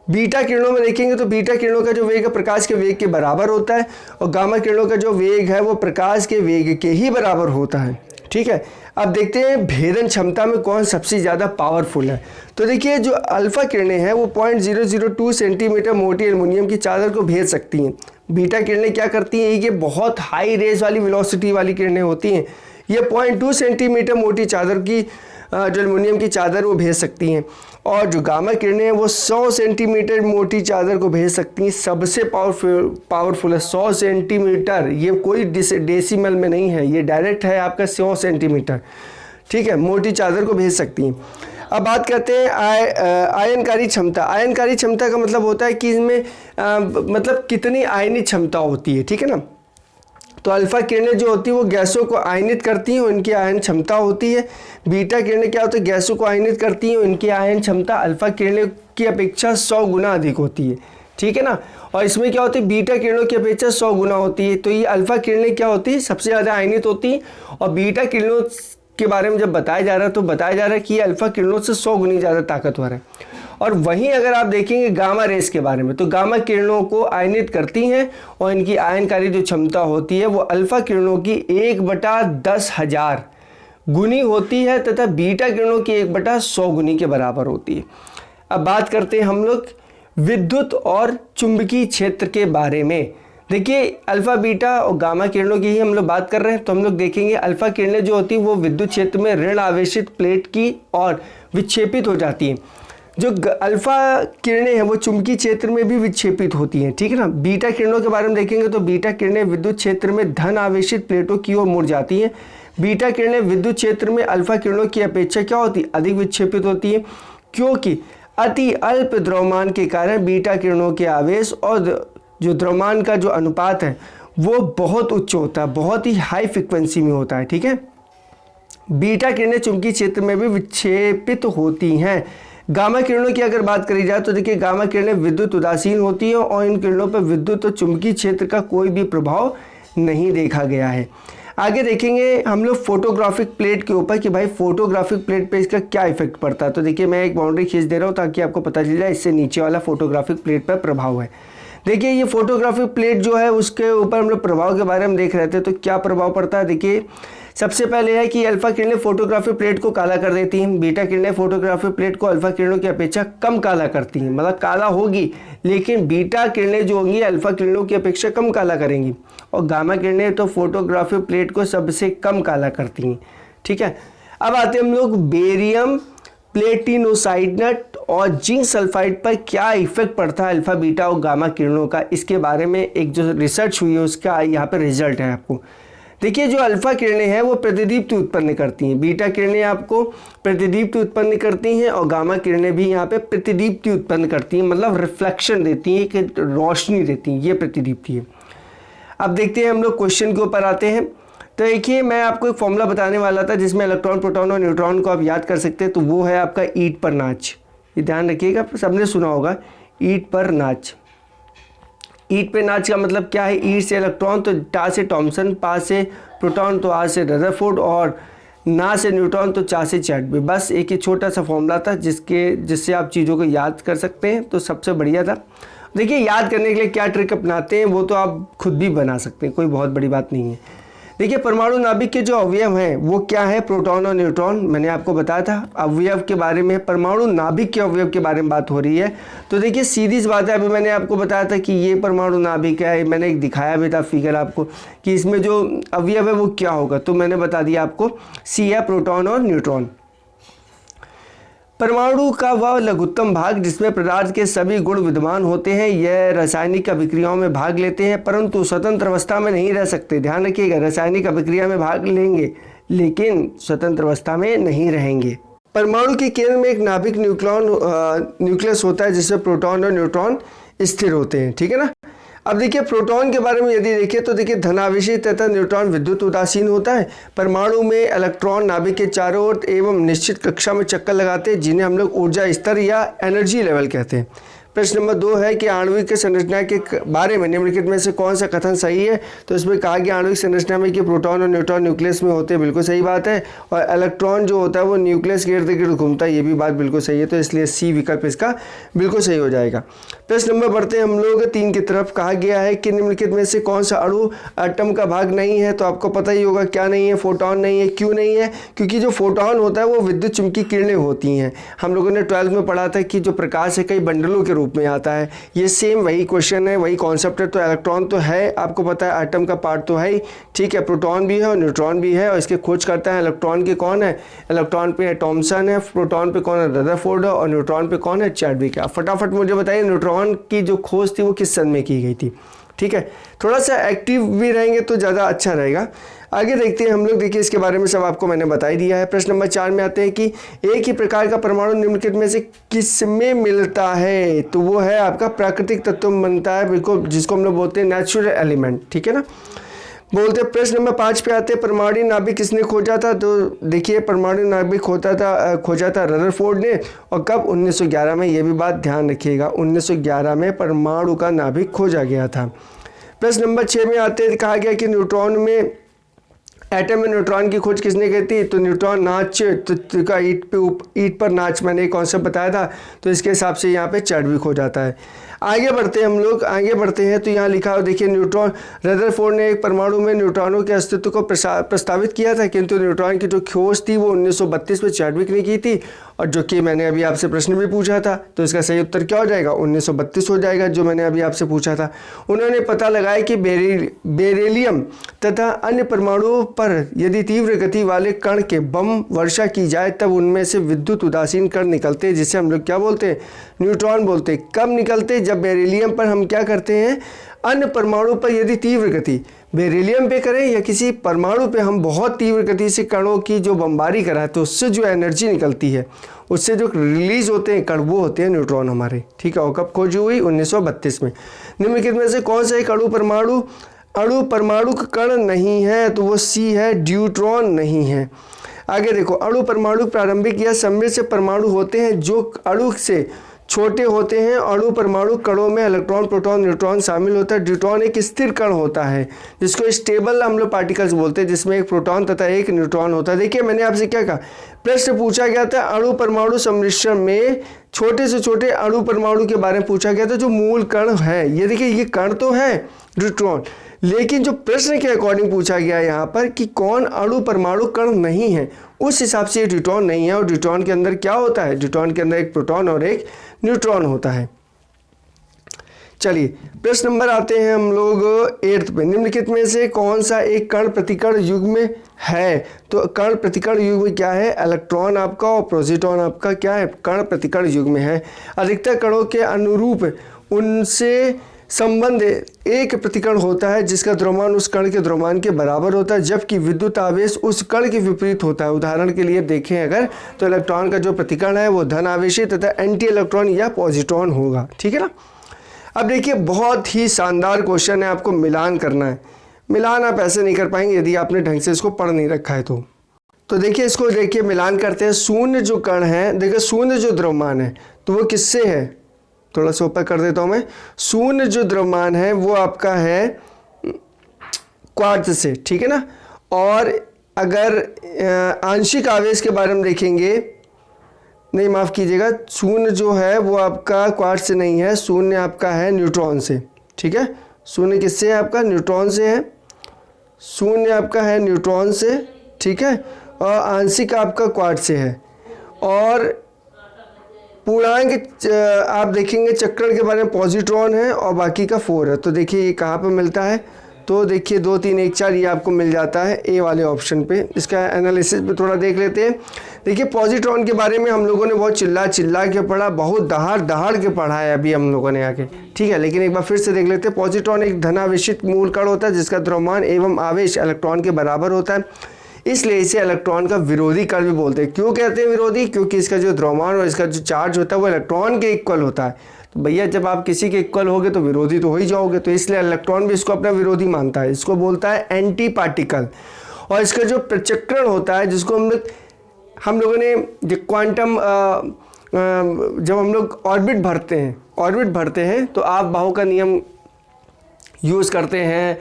बीटा किरणों में देखेंगे तो बीटा किरणों का जो वेग है प्रकाश के वेग के बराबर होता है, और गामा किरणों का जो वेग है वो प्रकाश के वेग के ही बराबर होता है। ठीक है, अब देखते हैं भेदन क्षमता में कौन सबसे ज़्यादा पावरफुल है। तो देखिए जो अल्फा किरणें हैं वो 0.002 सेंटीमीटर मोटी एल्युमिनियम की चादर को भेद सकती हैं। बीटा किरणें क्या करती हैं, ये बहुत हाई रेज वाली वेलोसिटी वाली किरणें होती हैं। ये 0.2 सेंटीमीटर मोटी चादर की जो एल्युमिनियम की चादर वो भेज सकती हैं, और जो गामा किरणें हैं वो 100 सेंटीमीटर मोटी चादर को भेज सकती हैं। सबसे पावरफुल है 100 सेंटीमीटर, ये कोई डेसिमल में नहीं है, ये डायरेक्ट है आपका 100 सेंटीमीटर। ठीक है, मोटी चादर को भेज सकती हैं। अब बात करते हैं आयनकारी क्षमता। आयनकारी क्षमता का मतलब होता है कि इसमें मतलब कितनी आयनिक क्षमता होती है। ठीक है ना, तो अल्फा किरणें जो होती है वो गैसों को आयनित करती हैं, उनकी आयन क्षमता होती है। बीटा किरणें क्या होती है, गैसों को आयनित करती हैं, उनकी आयन क्षमता अल्फा किरणें की अपेक्षा 100 गुना अधिक होती है। ठीक है ना, और इसमें क्या होती है, बीटा किरणों की अपेक्षा 100 गुना होती है। तो ये अल्फा किरणें क्या होती है, सबसे ज़्यादा आयनित होती हैं, और बीटा किरणों के बारे में जब बताया जा रहा है तो बताया जा रहा है कि ये अल्फा किरणों से 100 गुनी ज़्यादा ताकतवर है। और वहीं अगर आप देखेंगे गामा रेस के बारे में, तो गामा किरणों को आयनित करती हैं, और इनकी आयनकारी जो क्षमता होती है वो अल्फा किरणों की 1/10,000 गुनी होती है, तथा बीटा किरणों की 1/100 गुनी के बराबर होती है। अब बात करते हैं हम लोग विद्युत और चुंबकीय क्षेत्र के बारे में। देखिए अल्फा बीटा और गामा किरणों की ही हम लोग बात कर रहे हैं, तो हम लोग देखेंगे अल्फा किरणें जो होती है वो विद्युत क्षेत्र में ऋण आवेशित प्लेट की और विक्षेपित हो जाती हैं। जो अल्फा किरणें हैं वो चुंबकीय क्षेत्र में भी विक्षेपित होती हैं। ठीक है ना, बीटा किरणों के बारे में देखेंगे तो बीटा किरणें विद्युत क्षेत्र में धन आवेशित प्लेटों की ओर मुड़ जाती हैं। बीटा किरणें विद्युत क्षेत्र में अल्फा किरणों की अपेक्षा क्या होती है, अधिक विक्षेपित होती है, क्योंकि अति अल्प द्रव्यमान के कारण बीटा किरणों के आवेश और जो द्रव्यमान का जो अनुपात है वो बहुत उच्च होता है, बहुत ही हाई फ्रिक्वेंसी में होता है। ठीक है, बीटा किरणें चुंबकीय क्षेत्र में भी विक्षेपित होती हैं। गामा किरणों की अगर बात करी जाए तो देखिए गामा किरणें विद्युत उदासीन होती हैं, और इन किरणों पर विद्युत और चुंबकीय क्षेत्र का कोई भी प्रभाव नहीं देखा गया है। आगे देखेंगे हम लोग फोटोग्राफिक प्लेट के ऊपर कि भाई फोटोग्राफिक प्लेट पे इसका क्या इफेक्ट पड़ता है। तो देखिए मैं एक बाउंड्री खींच दे रहा हूँ ताकि आपको पता चल जाए इससे नीचे वाला फोटोग्राफिक प्लेट पर प्रभाव है। देखिए ये फोटोग्राफिक प्लेट जो है उसके ऊपर हम लोग प्रभाव के बारे में देख रहे थे, तो क्या प्रभाव पड़ता है। देखिए सबसे पहले है कि अल्फा किरणें फोटोग्राफिक प्लेट को काला कर देती हैं। बीटा किरणें फोटोग्राफिक प्लेट को अल्फा किरणों की अपेक्षा कम काला करती हैं, मतलब काला होगी लेकिन बीटा किरणें जो होंगी अल्फा किरणों की अपेक्षा कम काला करेंगी, और गामा किरणें तो फोटोग्राफिक प्लेट को सबसे कम काला करती हैं। ठीक है, अब आते हैं हम लोग बेरियम प्लेटिनोसाइडेट और जिंक सल्फाइड पर क्या इफेक्ट पड़ता है अल्फा बीटा और गामा किरणों का, इसके बारे में एक जो रिसर्च हुई है उसका यहाँ पे रिजल्ट है आपको। देखिए जो अल्फा किरणें हैं वो प्रतिदीप्ति उत्पन्न करती हैं, बीटा किरणें आपको प्रतिदीप्ति उत्पन्न करती हैं, और गामा किरणें भी यहाँ पे प्रतिदीप्ति उत्पन्न करती हैं, मतलब रिफ्लेक्शन देती हैं, कि रोशनी देती हैं, ये प्रतिदीप्ति है। अब देखते हैं हम लोग क्वेश्चन के ऊपर आते हैं। तो देखिए मैं आपको एक फॉर्मूला बताने वाला था जिसमें इलेक्ट्रॉन, प्रोटॉन और न्यूट्रॉन को आप याद कर सकते हैं, तो वो है आपका ईंट पर नाच। ये ध्यान रखिएगा, सबने सुना होगा ईंट पर नाच। ईंट पे नाच का मतलब क्या है? ईंट से इलेक्ट्रॉन तो टा से थॉमसन, पा से प्रोटॉन तो आ से रदरफोर्ड और ना से न्यूट्रॉन तो चा से चैडविक। बस एक ही छोटा सा फॉर्मूला था जिससे आप चीज़ों को याद कर सकते हैं, तो सबसे बढ़िया था। देखिए याद करने के लिए क्या ट्रिक अपनाते हैं वो तो आप खुद भी बना सकते हैं, कोई बहुत बड़ी बात नहीं है। देखिए परमाणु नाभिक के जो अवयव हैं वो क्या है? प्रोटॉन और न्यूट्रॉन। मैंने आपको बताया था अवयव के बारे में, परमाणु नाभिक के अवयव के बारे में बात हो रही है। तो देखिए सीधी सी बात है, अभी मैंने आपको बताया था कि ये परमाणु नाभिक है, मैंने एक दिखाया भी था फिगर आपको कि इसमें जो अवयव है वो क्या होगा, तो मैंने बता दिया आपको सी है प्रोटॉन और न्यूट्रॉन। परमाणु का वह लघुत्तम भाग जिसमें पदार्थ के सभी गुण विद्यमान होते हैं, यह रासायनिक अभिक्रियाओं में भाग लेते हैं परंतु स्वतंत्र अवस्था में नहीं रह सकते। ध्यान रखिएगा, रासायनिक अभिक्रिया में भाग लेंगे लेकिन स्वतंत्र अवस्था में नहीं रहेंगे। परमाणु के केंद्र में एक नाभिक न्यूक्लियस होता है जिसमें प्रोटॉन और न्यूट्रॉन स्थिर होते हैं, ठीक है ना। अब देखिए प्रोटॉन के बारे में यदि देखिए तो देखिए धनावेशी तथा न्यूट्रॉन विद्युत उदासीन होता है। परमाणु में इलेक्ट्रॉन नाभिक के चारों ओर एवं निश्चित कक्षा में चक्कर लगाते हैं जिन्हें हम लोग ऊर्जा स्तर या एनर्जी लेवल कहते हैं। प्रश्न नंबर 2 है कि आणविक संरचना के बारे में निम्नलिखित में से कौन सा कथन सही है? तो इसमें कहा गया आणविक संरचना में कि प्रोटॉन और न्यूट्रॉन न्यूक्लियस में होते हैं, बिल्कुल सही बात है। और इलेक्ट्रॉन जो होता है वो न्यूक्लियस के इर्द गिर्द घूमता है, ये भी बात बिल्कुल सही है। तो इसलिए सी विकल्प इसका बिल्कुल सही हो जाएगा। प्रश्न नंबर बढ़ते हैं हम लोग 3 की तरफ। कहा गया है कि निम्नलिखित में से कौन सा अणु एटम का भाग नहीं है? तो आपको पता ही होगा क्या नहीं है, फोटॉन नहीं है। क्यों नहीं है? क्योंकि जो फोटॉन होता है वो विद्युत चुंबकीय किरणें होती हैं। हम लोगों ने 12th में पढ़ा था कि जो प्रकाश है कई बंडलों के रूप में आता है, ये सेम वही क्वेश्चन है, वही कॉन्सेप्ट है। तो इलेक्ट्रॉन तो है, आपको पता है एटम का पार्ट तो है ही, ठीक है। प्रोटॉन भी है और न्यूट्रॉन भी है और इसके खोज करता है इलेक्ट्रॉन के कौन है? इलेक्ट्रॉन पे थॉमसन है, प्रोटॉन पे कौन है? रदरफोर्ड है और न्यूट्रॉन पे कौन है? चैडविक है। फटाफट मुझे बताइए न्यूट्रॉन की जो खोज थी वो किस सन में की गई थी? ठीक है, थोड़ा सा एक्टिव भी रहेंगे तो ज़्यादा अच्छा रहेगा। आगे देखते हैं हम लोग। देखिए इसके बारे में सब आपको मैंने बता ही दिया है। प्रश्न नंबर 4 में आते हैं कि एक ही प्रकार का परमाणु निम्नलिखित में से किस में मिलता है? तो वो है आपका प्राकृतिक तत्व में बनता है, बिल्कुल, जिसको हम लोग बोलते हैं नेचुरल एलिमेंट, ठीक है ना, बोलते हैं। प्रश्न नंबर 5 पे आते हैं परमाणु नाभिक किसने खोजा था? तो देखिए परमाणु नाभिक खोजा था रदरफोर्ड ने, और कब? 1911 में। ये भी बात ध्यान रखिएगा, 1911 में परमाणु का नाभिक खोजा गया था। प्रश्न नंबर 6 में आते हैं, कहा गया कि न्यूट्रॉन में एटम में न्यूट्रॉन की खोज किसने की थी? तो न्यूट्रॉन नाच तो का ईंट पर नाच, मैंने एक कॉन्सेप्ट बताया था, तो इसके हिसाब से यहाँ पे चैडविक हो जाता है। आगे बढ़ते हैं हम लोग, आगे बढ़ते हैं तो यहाँ लिखा हो देखिए न्यूट्रॉन, रदरफोर्ड ने एक परमाणु में न्यूट्रॉनों के अस्तित्व को प्रस्तावित किया था, किंतु न्यूट्रॉन की जो खोज थी वो 1932 में चैडविक ने की थी, और जो कि मैंने अभी आपसे प्रश्न भी पूछा था, तो इसका सही उत्तर क्या हो जाएगा? 1932 हो जाएगा, जो मैंने अभी आपसे पूछा था। उन्होंने पता लगाया कि बेरिलियम तथा अन्य परमाणुओं पर यदि तीव्र गति वाले कण के बम वर्षा की जाए तब उनमें से विद्युत उदासीन कण निकलते हैं, जिसे हम लोग क्या बोलते हैं? न्यूट्रॉन बोलते हैं। कब निकलते? जब बेरिलियम पर हम क्या करते हैं? अन्य परमाणु पर यदि तीव्र गति बेरिलियम पे करें या किसी परमाणु पे हम बहुत तीव्र गति से कणों की जो बमबारी कराए, तो उससे जो एनर्जी निकलती है, उससे जो रिलीज होते हैं कण, वो होते हैं न्यूट्रॉन हमारे, ठीक है। और कब खोजी हुई? 1932 में। निम्नलिखित में से कौन सा एक अणु परमाणु का कण नहीं है? तो वो सी है, ड्यूट्रॉन नहीं है। आगे देखो, अणु परमाणु प्रारंभिक या सम्मिलित से परमाणु होते हैं जो अणु से छोटे होते हैं। अणु परमाणु कणों में इलेक्ट्रॉन, प्रोटॉन, न्यूट्रॉन शामिल होता है। ड्यूट्रॉन एक स्थिर कण होता है जिसको स्टेबल हम लोग पार्टिकल्स बोलते हैं, जिसमें एक प्रोटॉन तथा एक न्यूट्रॉन होता है। देखिए मैंने आपसे क्या कहा, प्रश्न पूछा गया था अणु परमाणु सम्मिश्रण में छोटे से छोटे अणु परमाणु के बारे में पूछा गया था, जो मूल कण है। ये देखिए ये कण तो है न्यूट्रॉन, लेकिन जो प्रश्न के अकॉर्डिंग पूछा गया यहाँ पर कि कौन अणु परमाणु कण नहीं है, उस हिसाब से ड्यूट्रॉन नहीं है। और ड्यूट्रॉन के अंदर क्या होता है? ड्यूट्रॉन के अंदर एक प्रोटॉन और एक न्यूट्रॉन होता है। चलिए प्रश्न नंबर आते हैं हम लोग 8 पे। निम्नलिखित में से कौन सा एक कण प्रतिकण युग में है? तो कण प्रतिकण युग में क्या है? इलेक्ट्रॉन आपका और प्रोटॉन आपका क्या है? कण प्रतिकण युग में है। अधिकतर कणों के अनुरूप उनसे संबंध एक प्रतिकण होता है जिसका द्रव्यमान उस कण के द्रव्यमान के बराबर होता है, जबकि विद्युत आवेश उस कण के विपरीत होता है। उदाहरण के लिए देखें अगर, तो इलेक्ट्रॉन का जो प्रतिकण है वो धन आवेशी तथा एंटी इलेक्ट्रॉन या पॉजिट्रॉन होगा, ठीक है ना। अब देखिए बहुत ही शानदार क्वेश्चन है, आपको मिलान करना है। मिलान आप ऐसे नहीं कर पाएंगे यदि आपने ढंग से इसको पढ़ नहीं रखा है तो देखिए इसको देखिए मिलान करते हैं। शून्य जो कण है, देखिए शून्य जो द्रव्यमान है तो वो किससे है, थोड़ा सा ऊपर कर देता हूँ मैं। शून्य जो द्रव्यमान है वो आपका है क्वार्ट्ज से, ठीक है ना। और अगर आंशिक आवेश के बारे में देखेंगे, नहीं माफ़ कीजिएगा, शून्य जो है वो आपका क्वार्ट्ज से नहीं है, शून्य आपका है न्यूट्रॉन से, ठीक है। शून्य किससे है आपका, न्यूट्रॉन से है, शून्य आपका है न्यूट्रॉन से, ठीक है। और आंशिक आपका क्वार्ट्ज से है। और पूर्णांक आप देखेंगे चक्रण के बारे में पॉजिट्रॉन है और बाकी का 4 है। तो देखिए ये कहाँ पे मिलता है, तो देखिए 2 3 1 4 ये आपको मिल जाता है ए वाले ऑप्शन पे। इसका एनालिसिस पे थोड़ा देख लेते हैं। देखिए पॉजिट्रॉन के बारे में हम लोगों ने बहुत चिल्ला के पढ़ा, बहुत दहाड़ के पढ़ा है अभी हम लोगों ने आके, ठीक है। लेकिन एक बार फिर से देख लेते हैं। पॉजिट्रॉन एक धनावेशित मूल कण होता है जिसका द्रव्यमान एवं आवेश इलेक्ट्रॉन के बराबर होता है, इसलिए इसे इलेक्ट्रॉन का विरोधी कण भी बोलते हैं। क्यों कहते हैं विरोधी, क्योंकि इसका जो द्रव्यमान और इसका जो चार्ज होता है वो इलेक्ट्रॉन के इक्वल होता है। तो भैया जब आप किसी के इक्वल होगे तो विरोधी तो हो ही जाओगे, तो इसलिए इलेक्ट्रॉन भी इसको अपना विरोधी मानता है, इसको बोलता है एंटी पार्टिकल। और इसका जो प्रचक्रण होता है जिसको हम लोगों ने क्वांटम जब हम लोग ऑर्बिट भरते हैं तो आप बाहु का नियम यूज़ करते हैं,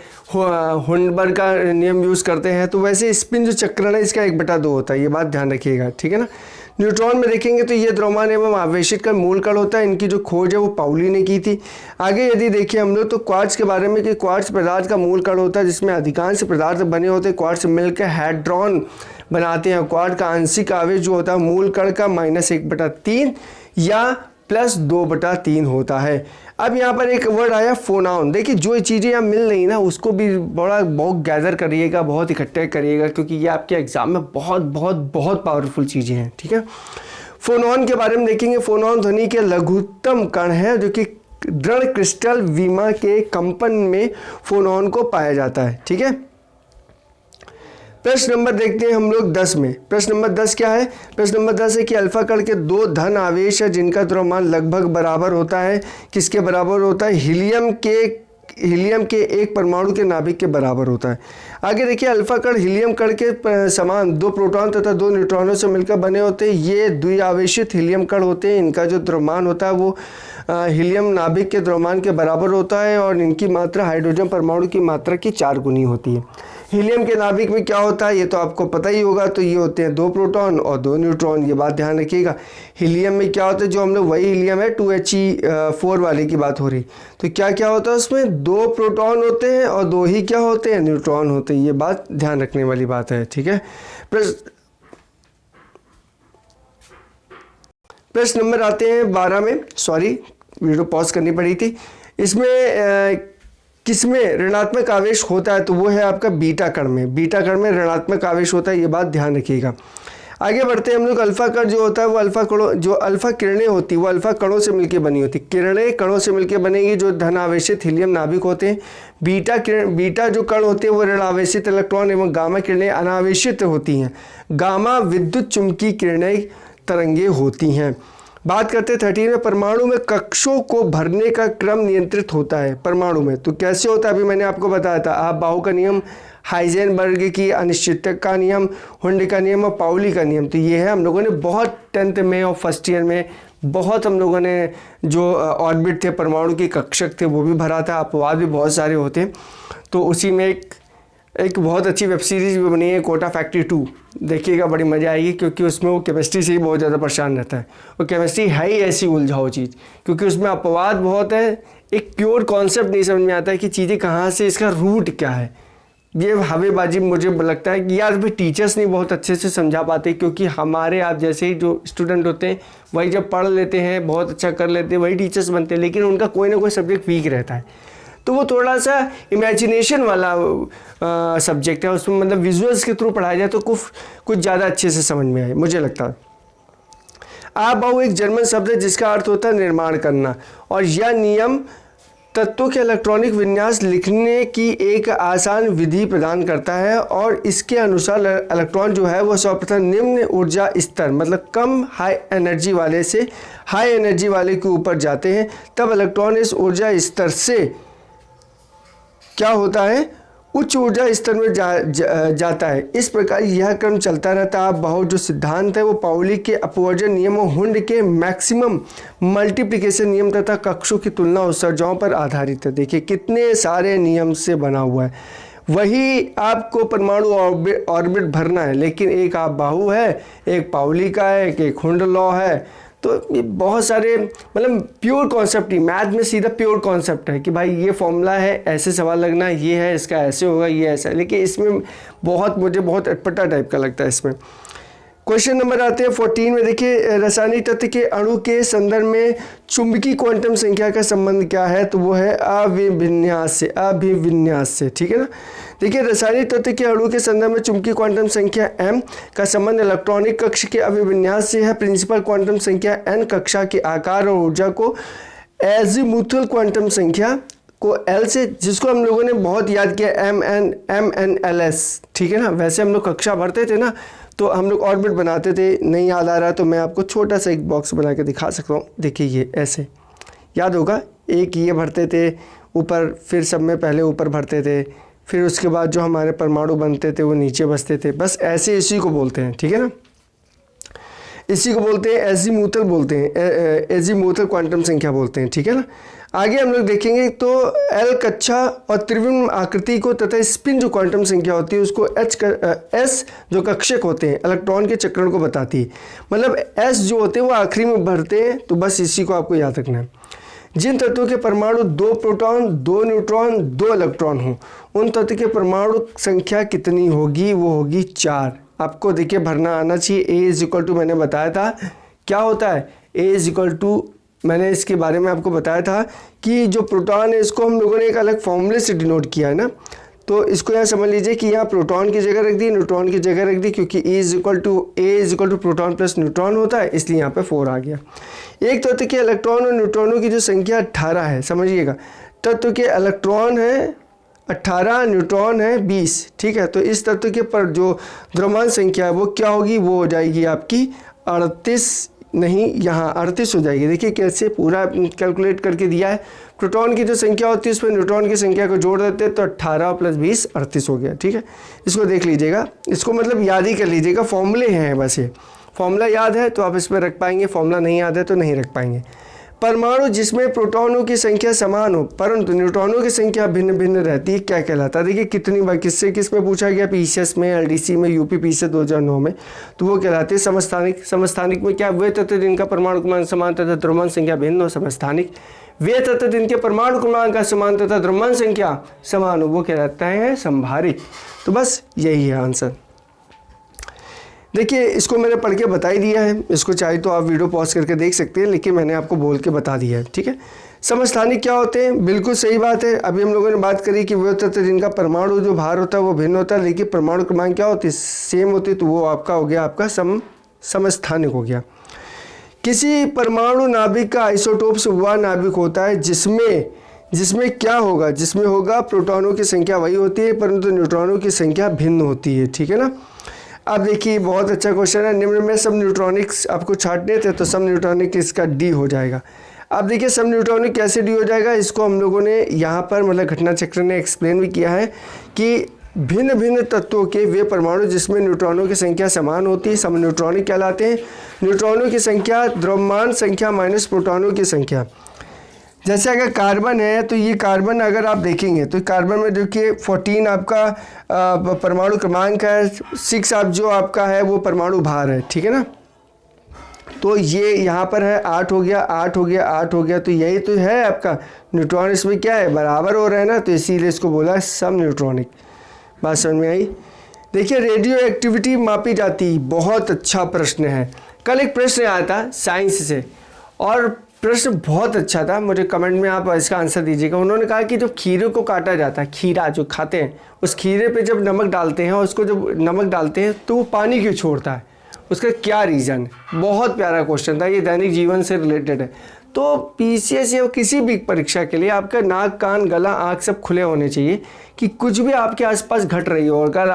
हुंडबर्ग का नियम यूज़ करते हैं, तो वैसे स्पिन जो चक्रण है इसका 1/2 होता है, ये बात ध्यान रखिएगा, ठीक है ना। न्यूट्रॉन में देखेंगे तो ये द्रव्यमान एवं आवेशित का मूल कण होता है। इनकी जो खोज है वो पाउली ने की थी। आगे यदि देखिए हम लोग तो क्वार्ट्ज के बारे में कि क्वार्ट्ज पदार्थ का मूल कण होता है जिसमें अधिकांश पदार्थ बने होते हैं। क्वार्ट्ज मिलकर हैड्रॉन बनाते हैं। क्वार्ट्ज का आंशिक आवेश जो होता है मूल कण का -1/3 या +2/3 होता है। अब यहाँ पर एक वर्ड आया फोनॉन। देखिए जो चीज़ें यहाँ मिल रही ना उसको भी बहुत गैदर करिएगा, बहुत इकट्ठे करिएगा, क्योंकि ये आपके एग्जाम में बहुत पावरफुल चीज़ें हैं, ठीक है। फोनॉन के बारे में देखेंगे। फोनॉन ध्वनि के लघुत्तम कण है जो कि दृढ़ क्रिस्टल विमा के कंपन में फोनॉन को पाया जाता है, ठीक है। प्रश्न नंबर देखते हैं हम लोग 10 में। प्रश्न नंबर 10 क्या है, प्रश्न नंबर 10 है कि अल्फा कण के 2 धन आवेश है जिनका द्रव्यमान लगभग बराबर होता है। किसके बराबर होता है, हीलियम के एक परमाणु के नाभिक के बराबर होता है। आगे देखिए अल्फा कण हीलियम कण के समान 2 प्रोटॉन तथा 2 न्यूट्रॉनों से मिलकर बने होते हैं। ये द्विआवेशित हीलियम कण होते हैं। इनका जो द्रव्यमान होता है वो हीलियम नाभिक के द्रव्यमान के बराबर होता है और इनकी मात्रा हाइड्रोजन परमाणु की मात्रा की 4 गुनी होती है। हीलियम के नाभिक में क्या होता है ये तो आपको पता ही होगा, तो ये होते हैं 2 प्रोटॉन और 2 न्यूट्रॉन, ये बात ध्यान रखिएगा। हीलियम में क्या होता है, जो हम लोग वही हीलियम है 2He4 वाले की बात हो रही, तो क्या क्या होता है उसमें 2 प्रोटॉन होते हैं और 2 ही क्या होते हैं, न्यूट्रॉन होते हैं। ये बात ध्यान रखने वाली बात है, ठीक है। प्रश्न नंबर आते हैं 12 में, सॉरी वीडियो पॉज करनी पड़ी थी। इसमें किसमें ऋणात्मक आवेश होता है, तो वो है आपका बीटा कण में। बीटा कण में ऋणात्मक आवेश होता है, ये बात ध्यान रखिएगा। आगे बढ़ते हैं हम लोग। अल्फा कण जो होता है वो अल्फा किरणें होती है वो अल्फा कणों से मिलकर बनी होती है। किरणें कणों से मिलकर बनेगी जो धन आवेशित हीलियम नाभिक होते हैं। बीटा जो कण होते हैं वो ऋण आवेशित इलेक्ट्रॉन एवं गामा किरणें अनावेशित होती हैं। गामा विद्युत चुंबकीय किरणें तरंगे होती हैं। बात करते हैं 13 में। परमाणु में कक्षों को भरने का क्रम नियंत्रित होता है। परमाणु में तो कैसे होता है, अभी मैंने आपको बताया था। आप बाहु का नियम, हाइजेनबर्ग की अनिश्चितता का नियम, हुंड का नियम और पाउली का नियम, तो ये है हम लोगों ने बहुत 10th में और फर्स्ट ईयर में बहुत हम लोगों ने जो ऑर्बिट थे, परमाणु के कक्षक थे, वो भी भरा था। अपवाद भी बहुत सारे होते हैं। तो उसी में एक बहुत अच्छी वेब सीरीज़ भी बनी है कोटा फैक्ट्री 2, देखिएगा बड़ी मज़ा आएगी, क्योंकि उसमें वो केमिस्ट्री से ही बहुत ज़्यादा परेशान रहता है। और केमिस्ट्री है ही ऐसी उलझाओ चीज़, क्योंकि उसमें अपवाद बहुत है, एक प्योर कॉन्सेप्ट नहीं समझ में आता है कि चीज़ें कहाँ से, इसका रूट क्या है। ये हवेबाजी मुझे लगता है कि यार भी टीचर्स नहीं बहुत अच्छे से समझा पाते, क्योंकि हमारे आप जैसे ही जो स्टूडेंट होते हैं वही जब पढ़ लेते हैं, बहुत अच्छा कर लेते हैं, वही टीचर्स बनते हैं, लेकिन उनका कोई ना कोई सब्जेक्ट वीक रहता है। तो वो थोड़ा सा इमेजिनेशन वाला सब्जेक्ट है, उसमें मतलब विजुअल्स के थ्रू पढ़ाया जाए तो कुछ ज़्यादा अच्छे से समझ में आए, मुझे लगता है। आबाऊ एक जर्मन शब्द है जिसका अर्थ होता है निर्माण करना, और यह नियम तत्वों के इलेक्ट्रॉनिक विन्यास लिखने की एक आसान विधि प्रदान करता है। और इसके अनुसार इलेक्ट्रॉन जो है वो सर्वप्रथम निम्न ऊर्जा स्तर, मतलब कम हाई एनर्जी वाले से हाई एनर्जी वाले के ऊपर जाते हैं। तब इलेक्ट्रॉन इस ऊर्जा स्तर से क्या होता है, उच्च ऊर्जा स्तर में जाता है। इस प्रकार यह क्रम चलता रहता है। बहुत जो सिद्धांत है वो पाउली के अपवर्जन नियम और हुंड के मैक्सिमम मल्टीप्लिकेशन नियम तथा कक्षों की तुलना उत्सर्जों पर आधारित है। देखिए कितने सारे नियम से बना हुआ है। वही आपको परमाणु ऑर्बिट भरना है, लेकिन एक आप बाहु है, एक पाउली का है, एक हुंड लॉ है। तो ये बहुत सारे मतलब प्योर कॉन्सेप्ट ही, मैथ में सीधा प्योर कॉन्सेप्ट है कि भाई ये फॉर्मूला है, ऐसे सवाल लगना, ये है, इसका ऐसे होगा, ये ऐसा है। लेकिन इसमें मुझे बहुत अटपटा टाइप का लगता है इसमें। क्वेश्चन नंबर आते हैं 14 में। देखिए रासायनिक तत्व के अणु के संदर्भ में चुंबकीय क्वांटम संख्या का संबंध क्या है, तो वो है अभिविन्यास से। ठीक है ना। देखिए रासायनिक तत्व के अणु के संदर्भ में चुंबकीय क्वांटम संख्या m का संबंध इलेक्ट्रॉनिक कक्ष के अभिविन्यास से है। प्रिंसिपल क्वांटम संख्या n कक्षा के आकार और ऊर्जा को एजीमुथल क्वांटम संख्या को L से, जिसको हम लोगों ने बहुत याद किया MNLS। ठीक है ना। वैसे हम लोग कक्षा भरते थे ना, तो हम लोग ऑर्बिट बनाते थे। नहीं याद आ रहा तो मैं आपको छोटा सा एक बॉक्स बना के दिखा सकता हूँ। देखिए ये ऐसे याद होगा, एक ये भरते थे ऊपर, फिर सब में पहले ऊपर भरते थे, फिर उसके बाद जो हमारे परमाणु बनते थे वो नीचे बसते थे। बस ऐसे इसी को बोलते हैं। ठीक है ना। इसी को बोलते हैं एजीमुथल, बोलते हैं एजीमुथल क्वांटम संख्या बोलते हैं। ठीक है ना। आगे हम लोग देखेंगे तो एल कक्षा और त्रिविम आकृति को तथा स्पिन जो क्वांटम संख्या होती है उसको एस जो कक्षक होते हैं इलेक्ट्रॉन के चक्रण को बताती है। मतलब एस जो होते हैं वो आखिरी में भरते हैं। तो बस इसी को आपको याद रखना है। जिन तत्वों के परमाणु 2 प्रोटॉन 2 न्यूट्रॉन 2 इलेक्ट्रॉन हो, उन तत्व के परमाणु संख्या कितनी होगी, वो होगी 4। आपको देखिए भरना आना चाहिए। ए इज इक्वल टू, मैंने बताया था क्या होता है, ए इज इक्वल टू, मैंने इसके बारे में आपको बताया था कि जो प्रोटॉन है इसको हम लोगों ने एक अलग फॉर्मूले से डिनोट किया है ना। तो इसको यहाँ समझ लीजिए कि यहाँ प्रोटॉन की जगह रख दी, न्यूट्रॉन की जगह रख दी, क्योंकि A is equal to proton plus neutron होता है, इसलिए यहाँ पे 4 आ गया। एक तत्व के इलेक्ट्रॉन और न्यूट्रॉनों की जो संख्या 18 है, समझिएगा, तत्व के इलेक्ट्रॉन है 18, न्यूट्रॉन है 20। ठीक है। तो इस तत्व के पर जो द्रव्यमान संख्या है वो क्या होगी, वो हो जाएगी आपकी 38, नहीं यहाँ 38 हो जाएगी। देखिए कैसे पूरा कैलकुलेट करके दिया है। प्रोटॉन की जो संख्या होती है उस पर न्यूट्रॉन की संख्या को जोड़ देते हैं तो 18 + 20 38 हो गया। ठीक है। इसको देख लीजिएगा, इसको मतलब याद ही कर लीजिएगा, फॉर्मूले हैं बस। ये फॉर्मूला याद है तो आप इस पर रख पाएंगे, फॉर्मूला नहीं याद है तो नहीं रख पाएंगे। परमाणु जिसमें प्रोटॉनों की संख्या समान हो परंतु न्यूट्रॉनों की संख्या भिन्न भिन्न रहती है क्या कहलाता है। देखिए कितनी बार किस में पूछा गया, पीसीएस में, एलडीसी में, यूपी पीसीएस 2009 में, तो वो कहलाते हैं समस्थानिक। समस्थानिक में क्या, वे तत्व जिनका परमाणु क्रमांक समान तथा द्रव्यमान संख्या भिन्न हो समस्थानिक। वे तत्व जिनके परमाणु क्रमांक का समान तथा द्रव्यमान संख्या समान हो वो कहलाता है संभारिक। तो बस यही है आंसर। देखिए इसको मैंने पढ़ के बता ही दिया है, इसको चाहे तो आप वीडियो पॉज करके देख सकते हैं, लेकिन मैंने आपको बोल के बता दिया है। ठीक है। समस्थानिक क्या होते हैं, बिल्कुल सही बात है। अभी हम लोगों ने बात करी कि वो तत्व जिनका परमाणु जो भार होता है वो भिन्न होता है, लेकिन परमाणु क्रमांक क्या होती है, सेम होती है, तो वो आपका हो गया आपका समस्थानिक हो गया। किसी परमाणु नाभिक का आइसोटोप्स वह नाभिक होता है जिसमें क्या होगा, जिसमें होगा प्रोटॉनों की संख्या वही होती है परंतु न्यूट्रॉनों की संख्या भिन्न होती है। ठीक है ना। अब देखिए बहुत अच्छा क्वेश्चन है। निम्न में सब न्यूट्रॉनिक्स आपको छांटने थे तो सब न्यूट्रॉनिक इसका डी हो जाएगा। अब देखिए सब न्यूट्रॉनिक कैसे डी हो जाएगा, इसको हम लोगों ने यहाँ पर मतलब घटना चक्र ने एक्सप्लेन भी किया है कि भिन्न भिन्न तत्वों के वे परमाणु जिसमें न्यूट्रॉनों की संख्या समान होती है सब न्यूट्रॉनिक कहलाते हैं। न्यूट्रॉनों की संख्या द्रव्यमान संख्या माइनस प्रोटॉनों की संख्या। जैसे अगर कार्बन है तो ये कार्बन अगर आप देखेंगे तो कार्बन में देखिए 14 आपका परमाणु क्रमांक है, 6 आप जो आपका है वो परमाणु भार है। ठीक है ना। तो ये यहाँ पर है 8 हो गया, 8 हो गया, 8 हो गया, तो यही तो है आपका न्यूट्रॉन। इसमें क्या है, बराबर हो रहा है ना, तो इसीलिए इसको बोला है सब न्यूट्रॉनिक। बात समझ में आई। देखिए रेडियो एक्टिविटी मापी जाती, बहुत अच्छा प्रश्न है। कल एक प्रश्न आया था साइंस से और प्रश्न बहुत अच्छा था, मुझे कमेंट में आप इसका आंसर दीजिएगा। उन्होंने कहा कि जब खीरे को काटा जाता है, खीरा जो खाते हैं, उस खीरे पे जब नमक डालते हैं और उसको जब नमक डालते हैं तो वो पानी क्यों छोड़ता है, उसका क्या रीज़न है। बहुत प्यारा क्वेश्चन था, ये दैनिक जीवन से रिलेटेड है। तो पीसीएस या किसी भी परीक्षा के लिए आपका नाक कान गला आँख सब खुले होने चाहिए कि कुछ भी आपके आसपास घट रही हो, और अगर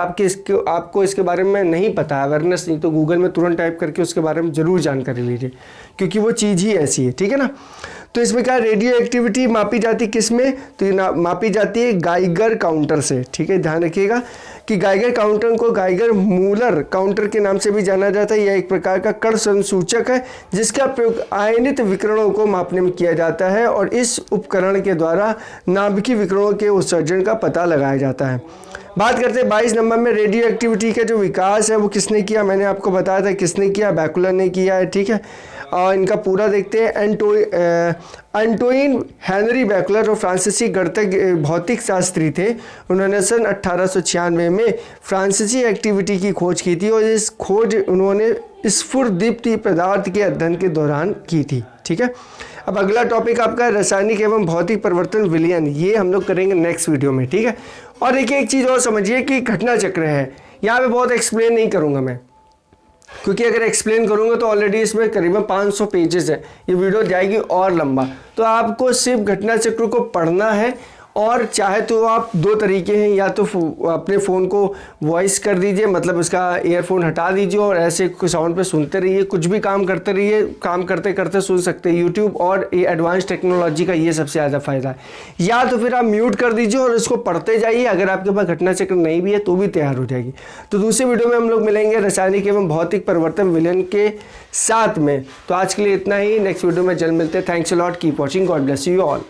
आपको इसके बारे में नहीं पता, अवेयरनेस नहीं, तो गूगल में तुरंत टाइप करके उसके बारे में ज़रूर जानकारी लीजिए, क्योंकि वो चीज़ ही ऐसी है, ठीक है ना। तो इसमें क्या रेडियो एक्टिविटी मापी जाती है किस में, तो ये मापी जाती है गाइगर काउंटर से, ठीक है। ध्यान रखिएगा कि गाइगर काउंटर को गाइगर मूलर काउंटर के नाम से भी जाना जाता है। यह एक प्रकार का कण संसूचक है जिसका प्रयोग आयनित विकिरणों को मापने में किया जाता है, और इस उपकरण के द्वारा नाभिकीय विकिरणों के उत्सर्जन का पता लगाया जाता है। बात करते हैं 22 नंबर में, रेडियो एक्टिविटी का जो विकास है वो किसने किया, मैंने आपको बताया था किसने किया, बैकुलर ने किया है, ठीक है। और इनका पूरा देखते हैं। एंटोइन हेनरी बैकुलर और फ्रांसीसी गणितज्ञ भौतिक शास्त्री थे। उन्होंने सन 1896 में फ्रांसीसी एक्टिविटी की खोज की थी, और इस खोज उन्होंने स्फुरदीप्ति पदार्थ के अध्ययन के दौरान की थी, ठीक है। अब अगला टॉपिक आपका रासायनिक एवं भौतिक परिवर्तन विलयन, ये हम लोग करेंगे नेक्स्ट वीडियो में, ठीक है। और देखिए एक चीज़ और समझिए कि घटना चक्र है, यहाँ पे बहुत एक्सप्लेन नहीं करूँगा मैं, क्योंकि अगर एक्सप्लेन करूँगा तो ऑलरेडी इसमें करीबन 500 पेजेस है, ये वीडियो जाएगी और लंबा। तो आपको सिर्फ घटना चक्र को पढ़ना है, और चाहे तो आप दो तरीके हैं, या तो अपने फ़ोन को वॉइस कर दीजिए, मतलब उसका ईयरफोन हटा दीजिए और ऐसे साउंड पे सुनते रहिए, कुछ भी काम करते रहिए, काम करते करते सुन सकते हैं। यूट्यूब और ये एडवांस टेक्नोलॉजी का ये सबसे ज़्यादा फ़ायदा है। या तो फिर आप म्यूट कर दीजिए और इसको पढ़ते जाइए, अगर आपके पास घटना चक्र नहीं भी है तो भी तैयार हो जाएगी। तो दूसरे वीडियो में हम लोग मिलेंगे रासायनिक एवं भौतिक परिवर्तन विलयन के साथ में। तो आज के लिए इतना ही, नेक्स्ट वीडियो में जल्द मिलते हैं। Thanks a lot, keep watching, God bless you all.